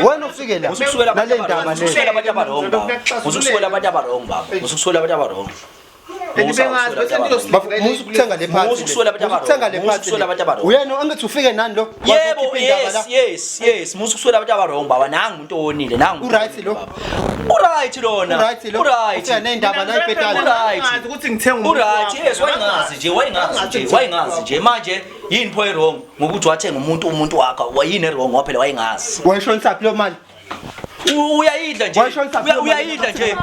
Wena ufike la. Usukusukela nale ndaba le. usukusukela abantu abarongo baba. Usukusukela abantu abarongo baba. Usukusukela abantu abarongo. bengazi bese Musukuthenga le phansi. Musukuthenga le phansi. Uyena angithi ufike nani lo? Yebo, yes. Musukusukela abantu abarongo baba. Nangu umuntu owonile, nangu. Uright lo. Uright lona. Uright. Ufika nendaba la ipetala. ngazi ukuthi ngithenga Uright, yes, wayengazi nje manje yini pho wrong ngokuthi wathenga umuntu wakho wayini wrong waphela wayengazi. Wayishonisa lo mali. Uyayidla nje. Uyayidla nje.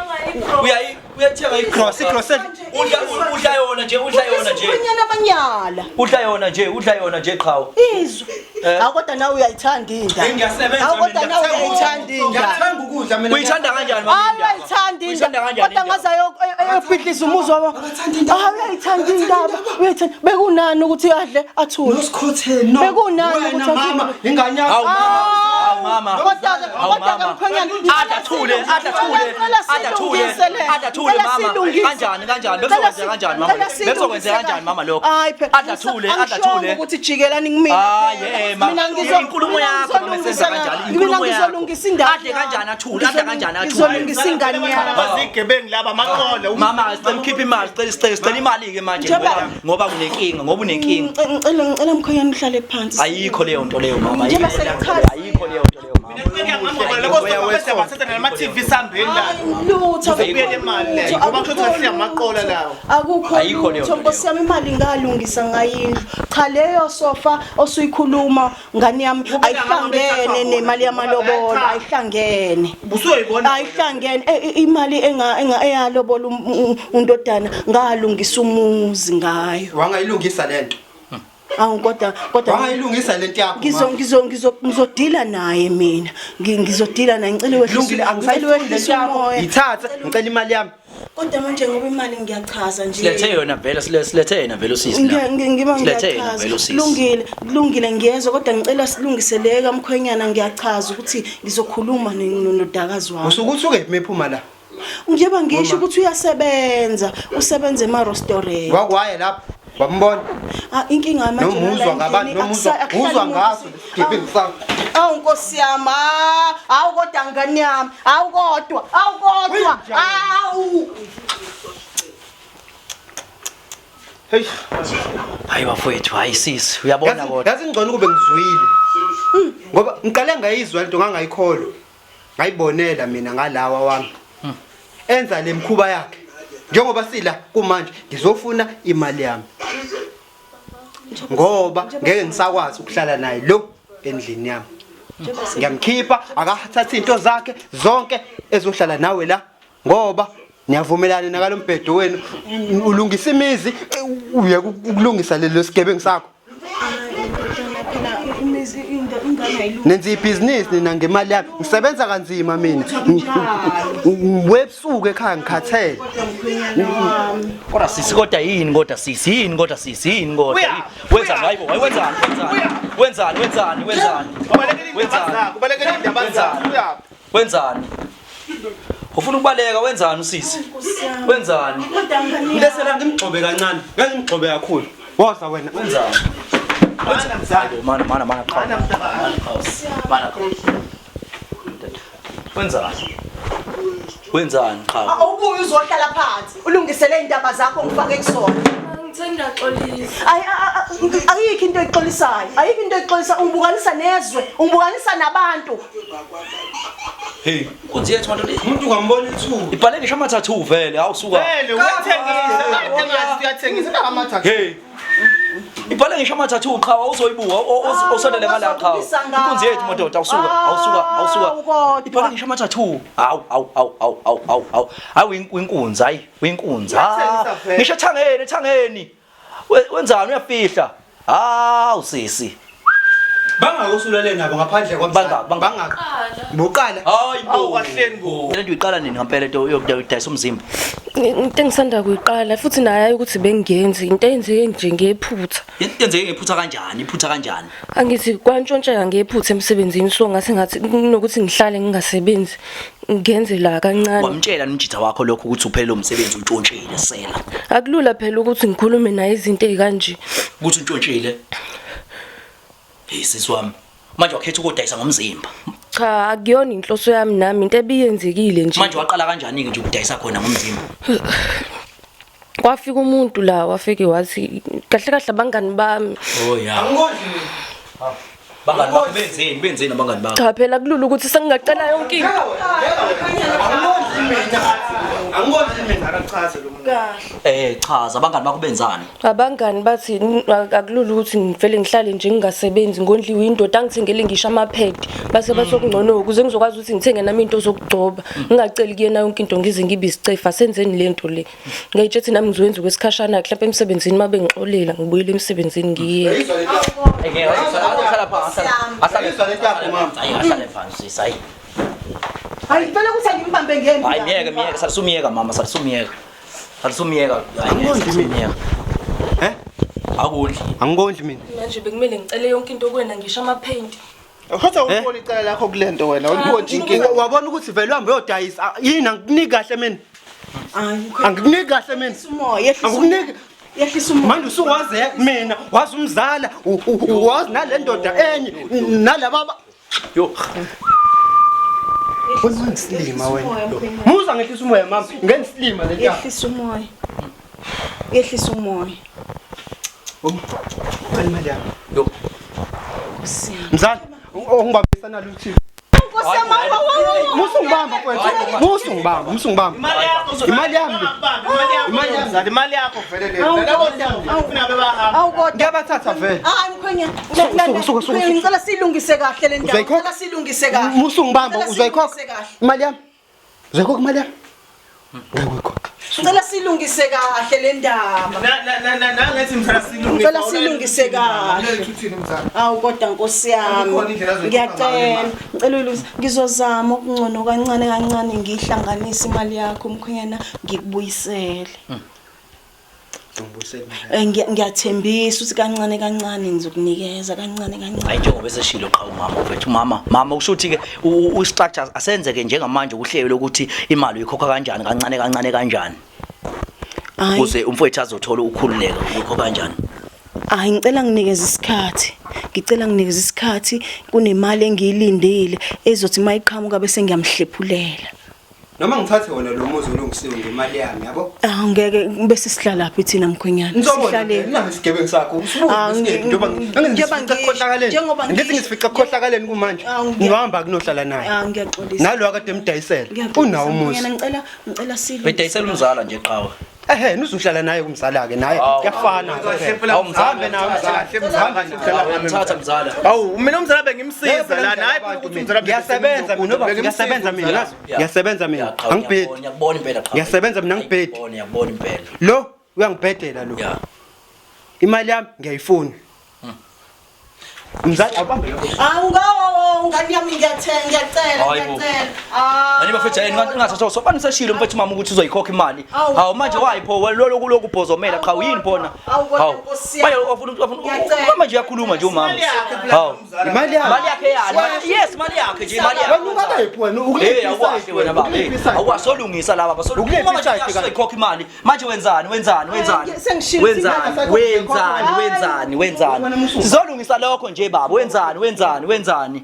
Uyathenga Cross. udla yona nje. Kunyana abanyala. Udla yona nje qhawo. Izwe. Akodwa nawe uyayithanda indaba. Ngiyasebenza Akodwa nawe uyayithanda indaba. Ngiyathanda ukudla mina. Uyithanda kanjani mama? Uyayithanda indaba. Kodwa ngaze ayophihlisa umuzwa wabo. Uyayithanda indaba. Uyayithanda. Bekunani ukuthi adle athule. Nosikhotheni no. Bekunani ukuthi mama ingane yakho. Hawu mama. Kodwa mkhwenyana Adathule mama. Kanjani mama lokho? Adathule. Ukuthi jikelani kumina. Mina inkulumo yakho mamesenza kanjani? Inkulumo yakho. Ngizolungisa indaba. Adle kanjani athule? Ngizolungisa ingane yami. bazigebengu laba amaqolo Mama sicela ukhiphe imali, sicela imali ke manje ngoba unenkinga. Ngicela mkhwenyana uhlale phansi. Ayikho leyo nto leyo mama. Njengoba sekuchaza. Ayikho leyo nto leyo mama. ngiyangqoba labo bese bathatha nama TV sambeni la Lutho ubuyele imali le ngoba kusho ukuthi amaqolo lawo akukho lutho Nkosi yami imali ngalungisa ngayindlu cha leyo sofa osuyikhuluma ngani yami ayihlangene nemali yamalobolo ayihlangene busoyibona ayihlangene imali eyalobola undodana ngalungisa umuzi ngayo wangayilungisa lento kodwa wangayilungisa lento yakho ngizodila naye mina ngizodila naye ngicela wehlise umoya ithatha ngicela imali yami kodwa manje ngoba imali ngiyachaza nje Silethe yona vele usisi la. Ngiyachaza kulungile ngiyezwa kodwa ngicela silungiseleke amkhwenyana ngiyachaza ukuthi ngizokhuluma nodakazi wami usuke mephuma la njengoba ngisho ukuthi usebenza ema-restaurant wakwaye lapha wambona inkinga manje nomuzwa ngaso giving sound Nkosi yami kodwa ngani yami kodwa hey Hayi bafowethu, hayi sisi, uyabona kodwa. yazi ngcono kube ngizwile ngoba ngiqale ngayizwa lento ngangayikholwa ngayibonela mina ngalawa wami enza lemkhuba yakhe njengoba sila kumanje ngizofuna imali yami ngoba ngeke ngisakwazi ukuhlala naye lo endlini yami ngiyamkhipha akathatha into zakhe zonke ezohlala nawe la ngoba Niyavumelana nakalombhedo wenu ulungisa imizi uye ukulungisa lelo sigebengu sakho. Nenza ibhizinisi nina ngemali yami. Ngisebenza kanzima mina. Webusuku ekhaya ngikhathele. Kodwa sisi kodwa yini kodwa sisi kodwa wenza hayibo wenzani ufuna ukubaleka wenzani usisi wenzani Ngilesela ngimgcobe kancane ngimgcobe kakhulu woza wena wenzani mana wenzani cha Awubuye uzohlala phansi ulungisele indaba zakho ngifake kusona. Ngithanda xolisa. Ayikho into exolisayo. Ayikho into exolisa ungibukanisa nezwe, ungibukanisa nabantu. hey kunzi yethu manje umuntu ungambona ithuba ibhale ngisho amathathu vele awusuka vele uyathengisa uyathengisa ngamathathu hey ibhale ngisho amathathu cha awuzoyibuka osondele ngala cha kunzi yethu madoda awusuka ibhale ngisho amathathu awu inkunzi hayi uyinkunzi ngisho ethangeni wenzani uyafihla usisi bangakusulele nabo ngaphandle kwabanga boqala hayi awukahleni bo lento uyiqala nini ngempela into yokudayisa umzimba Into engisanda kuyiqala futhi naye ukuthi bengenzi into eyenzeke nje ngephutha. yenzeke ngephutha kanjani Angithi kwantshontsheka ngephutha emsebenzini so ngase ngathi kunokuthi ngihlale ngingasebenzi ngenze la kancane. wamtshela nomjitha wakho lokho ukuthi uphela umsebenzi untshontshelile sela Akulula phela ukuthi ngikhulume naye izinto ezikanje. ukuthi untshontshelile sisi wami manje wakhetha ukudayisa ngomzimba Cha akuyona inhloso yami nami into ebiyenzekile nje. manje waqala kanjani ke nje ukudayisa khona ngomzimba Kwafika umuntu la wafike wathi kahle kahle abangani bami. oh ya bangani bakho benzeni abangani bakho Cha phela kulula ukuthi sengingacela yonke into. angikwazi mina akachaze lo muntu chaza abangani bakho benzani Abangani bathi akulula ukuthi ngivele ngihlale nje ngingasebenzi ngondliwe indoda angithengele ngisho amaphedi base basokungcono ukuze ngizokwazi ukuthi ngithenge nami into zokugcoba ngingaceli kuyena yonke into ngize ngibe isicefa senzeni lento le ngayitshethi nami ngizowenza kwesikhashana mhlawumbe emsebenzini mabe ngixolela ngibuyele emsebenzini ngiye ahlale phansi sayi Hayi phela ukuthi angimbambe ngembi. hayi miyeka salisumiyeka mama salisumiyeka akudli angikondli mina manje bekumele ngicele yonke into kuwena ngisho amaphedi. Kodwa ubona icala lakho kulento wena ulibonje inkinga wabona ukuthi vele uhambe uyodayisa yini angikuniki kahle mina angikuniki kahle mina Umoya angikuniki yehlisa umoya. manje usuwaze mina wazi umzala wazi nale ndoda enye nalaba yo wena ngisilima wena muza ngehlisa umoya mama ngenisilima le nto Yehlisa umoya. Yehlisa umoya. imali yami yo mzala ongibambisana luthini Nkosi yami musungibamba kwethu musungibamba imali yami imali yakho vele le nalabo ufuna bebahamba awukodwa. ngiyabathatha vele Hayi mkhwenya. Suka. Ngicela silungise kahle le ndawo. Uzayikhokha? Ngicela silungise kahle. musungibamba Ngicela uzayikhokha silungise kahle. imali yami uzayikhokha imali yami ngayikhokha Ngicela silungise kahle le ndaba. nangethi mthana silungise Ngicela silungise kahle. uthini mthana Awu kodwa Nkosi yami Kukhona indlela zokukhokha ngiyacela ngicela uLusi ngizozama okungcono kancane ngihlanganisa imali yakho mkhwenyana ngikubuyisele ngiyathembisa ukuthi kancane ngizokunikeza kancane hayi njengoba eseshilo qha umama mfethu mama ushuthi ke ustructure asenzeke njengamanje ukuhlelo lokuthi imali uyikhokha kanjani kanjani hayi ukuze umfowethu azothola ukukhululeka uyikhokha kanjani hayi ngicela nginikeze isikhathi kunemali engiyilindele ezothi mayiqhamuka bese ngiyamhlephulela noma ngithathe wona lo muzi olungisiwe ngemali yami yabo ngeke bese sihlala laphi thina mkhwenyana sihlaleni nangisigebengu sakho njengoba ngithi ngisifica khohlakaleni kumanje ngihamba kunohlala naye ngiyaxolisa nalo akade emdayisela unawo umuzi ngicela silungise bedayisela umzala nje qawa Nusuhlala naye kumzala ke naye kuyafana Hambe nawe ngithatha mzala. Awu mina umzala bengimsiza la hayi ukuthi umzala ngiyasebenza mina ngiyasebenza mina ngazi ngiyasebenza mina angibhedi Ngiyakubona impela cha. ngiyasebenza mina ngibhedi Ngiyakubona impela. lo uyangibhedela lo imali yami ngiyayifuna mzala abambe lo ngani yami ngiyacela. Ani bafethu yini ngathatha sobani seshilo mfethu mama ukuthi uzoyikhokha imali. Hawu manje wayipho lokhu bhozomela cha uyini phona. Hawu. Baye ufuna manje uyakhuluma nje umama. Hawu. imali yakhe yani. Yes mali yakhe nje imali yakhe. wena ungakayiphi wena ukuliphi wena baba. Awusolungisa laba basolungisa manje uyayikhokha imali. Manje wenzani? Sizolungisa lokho nje baba. Wenzani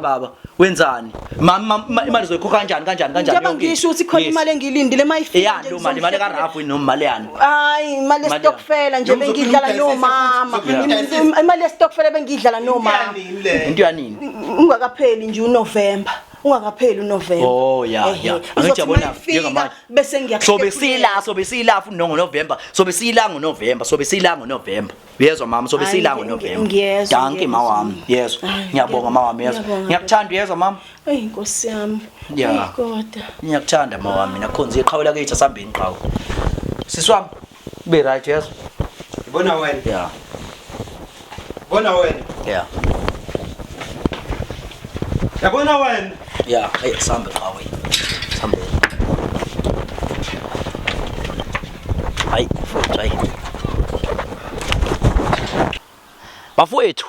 baba? Wenzani? Mama imali zoyikhokha kanjani? Njengoba ngisho ukuthi khona imali engilindile mayifika nje. Imali kaRafu noma imali yani. Hayi imali yestokfela nje bengidlala nomama. Imali yestokfela bengidlala nomama. Into yanini? Ungakapheli nje uNovember. Ungakapheli uNovember. Oh yeah. Angijabona njengamanje. Bese ngiyakhetha. Sobe sila futhi ngoNovember. Sobe sila ngoNovember. Uyezwa mama sobe sila ngoNovember. Danke mawami. Yezwa. Ngiyabonga mawami yezwa. Ngiyakuthanda uyezwa mama. Hey Nkosi yami. Yeah. Kodwa. Ngiyakuthanda mawami nakhonza iqhawela kithi asambeni qhawe. Siswami. Be right yezwa. Ngibona wena Yeah. bona wena Yeah. yabona wena Yeah, hey sambe qhawe. Sambe. Hayi, futhi bafowethu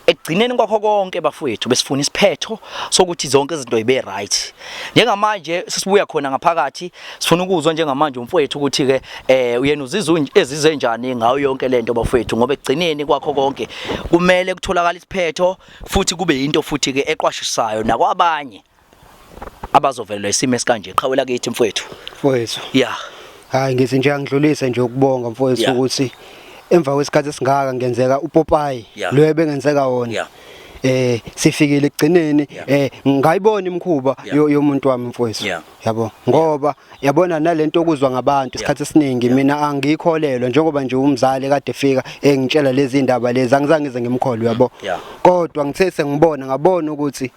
ekugcineni kwakho konke bafowethu besifuna isiphetho sokuthi zonke izinto ibe right. Njengamanje sisibuya khona ngaphakathi sifuna ukuzwa njengamanje umfowethu ukuthi ke uyena uzizwe ezize njani ngayo yonke lento bafowethu ngoba ekugcineni kwakho konke kumele kutholakala isiphetho futhi kube into futhi ke eqwashisayo nakwabanye abazovelelwa isimo esikanje qhawela kithi mfowethu. Mfowethu. Yeah. Hayi ngithi nje angidlulise nje ukubonga mfowethu ukuthi emva kwesikhathi esingaka ngenzeka uPopayi lo ebengenzeka wona sifikile egcineni ngayibona imkhuba yomuntu wami mfowethu yabo ngoba yabona nalento okuzwa ngabantu isikhathi esiningi mina angikholelwa njengoba nje umzali kade efika ngitshela lezi indaba lezi angizange ngize ngimkholwe yabo kodwa ngithe sengibona ngabona ukuthi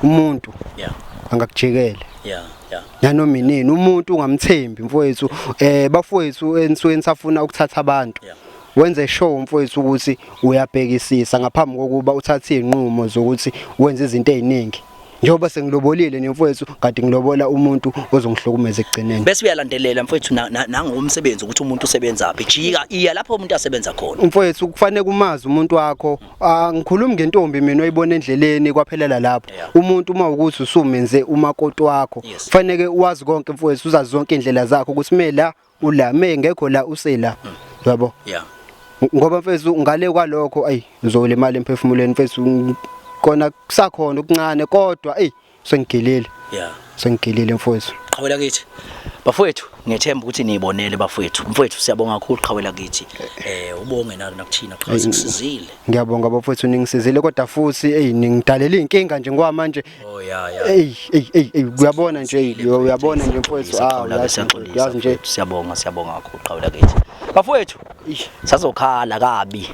umuntu angakujikela nanoma inini umuntu ungamthembi mfowethu bafowethu ensukwini safuna ukuthatha abantu wenze show mfowethu ukuthi uyabhekisisa ngaphambi kokuba uthathe inqumo zokuthi wenze izinto eziningi njengoba sengilobolile nemfowethu kade ngilobola umuntu ozongihlukumeza ekugcineni bese uyalandelela mfowethu nangomsebenzi ukuthi umuntu usebenza phi jika iya lapho umuntu asebenza khona mfowethu kufanele kumazi umuntu wakho ngikhuluma ngentombi mina oyibona endleleni kwaphelela lapho umuntu uma ukuthi usumenze umakoti wakho kufanele uwazi konke mfowethu uzazi zonke indlela zakho ukuthi mela ula ngekho la usela yabo ngoba mfowethu ngale kwalokho uzola imali emphefumulweni mfowethu kona kusakhona okuncane kodwa sengigilile sengigilile mfowethu qhawela kithi bafowethu ngethemba ukuthi niyibonele bafowethu mfowethu siyabonga kakhulu qhawela kithi ubonge nakuthina qhawe sikusizile ngiyabonga bafowethu ningisizile kodwa futhi ningidalela inkinga nje ngoba manje uyabona nje uyabona nje mfowethu yazi nje siyabonga kakhulu qhawela kithi bafowethu sazokhala kabi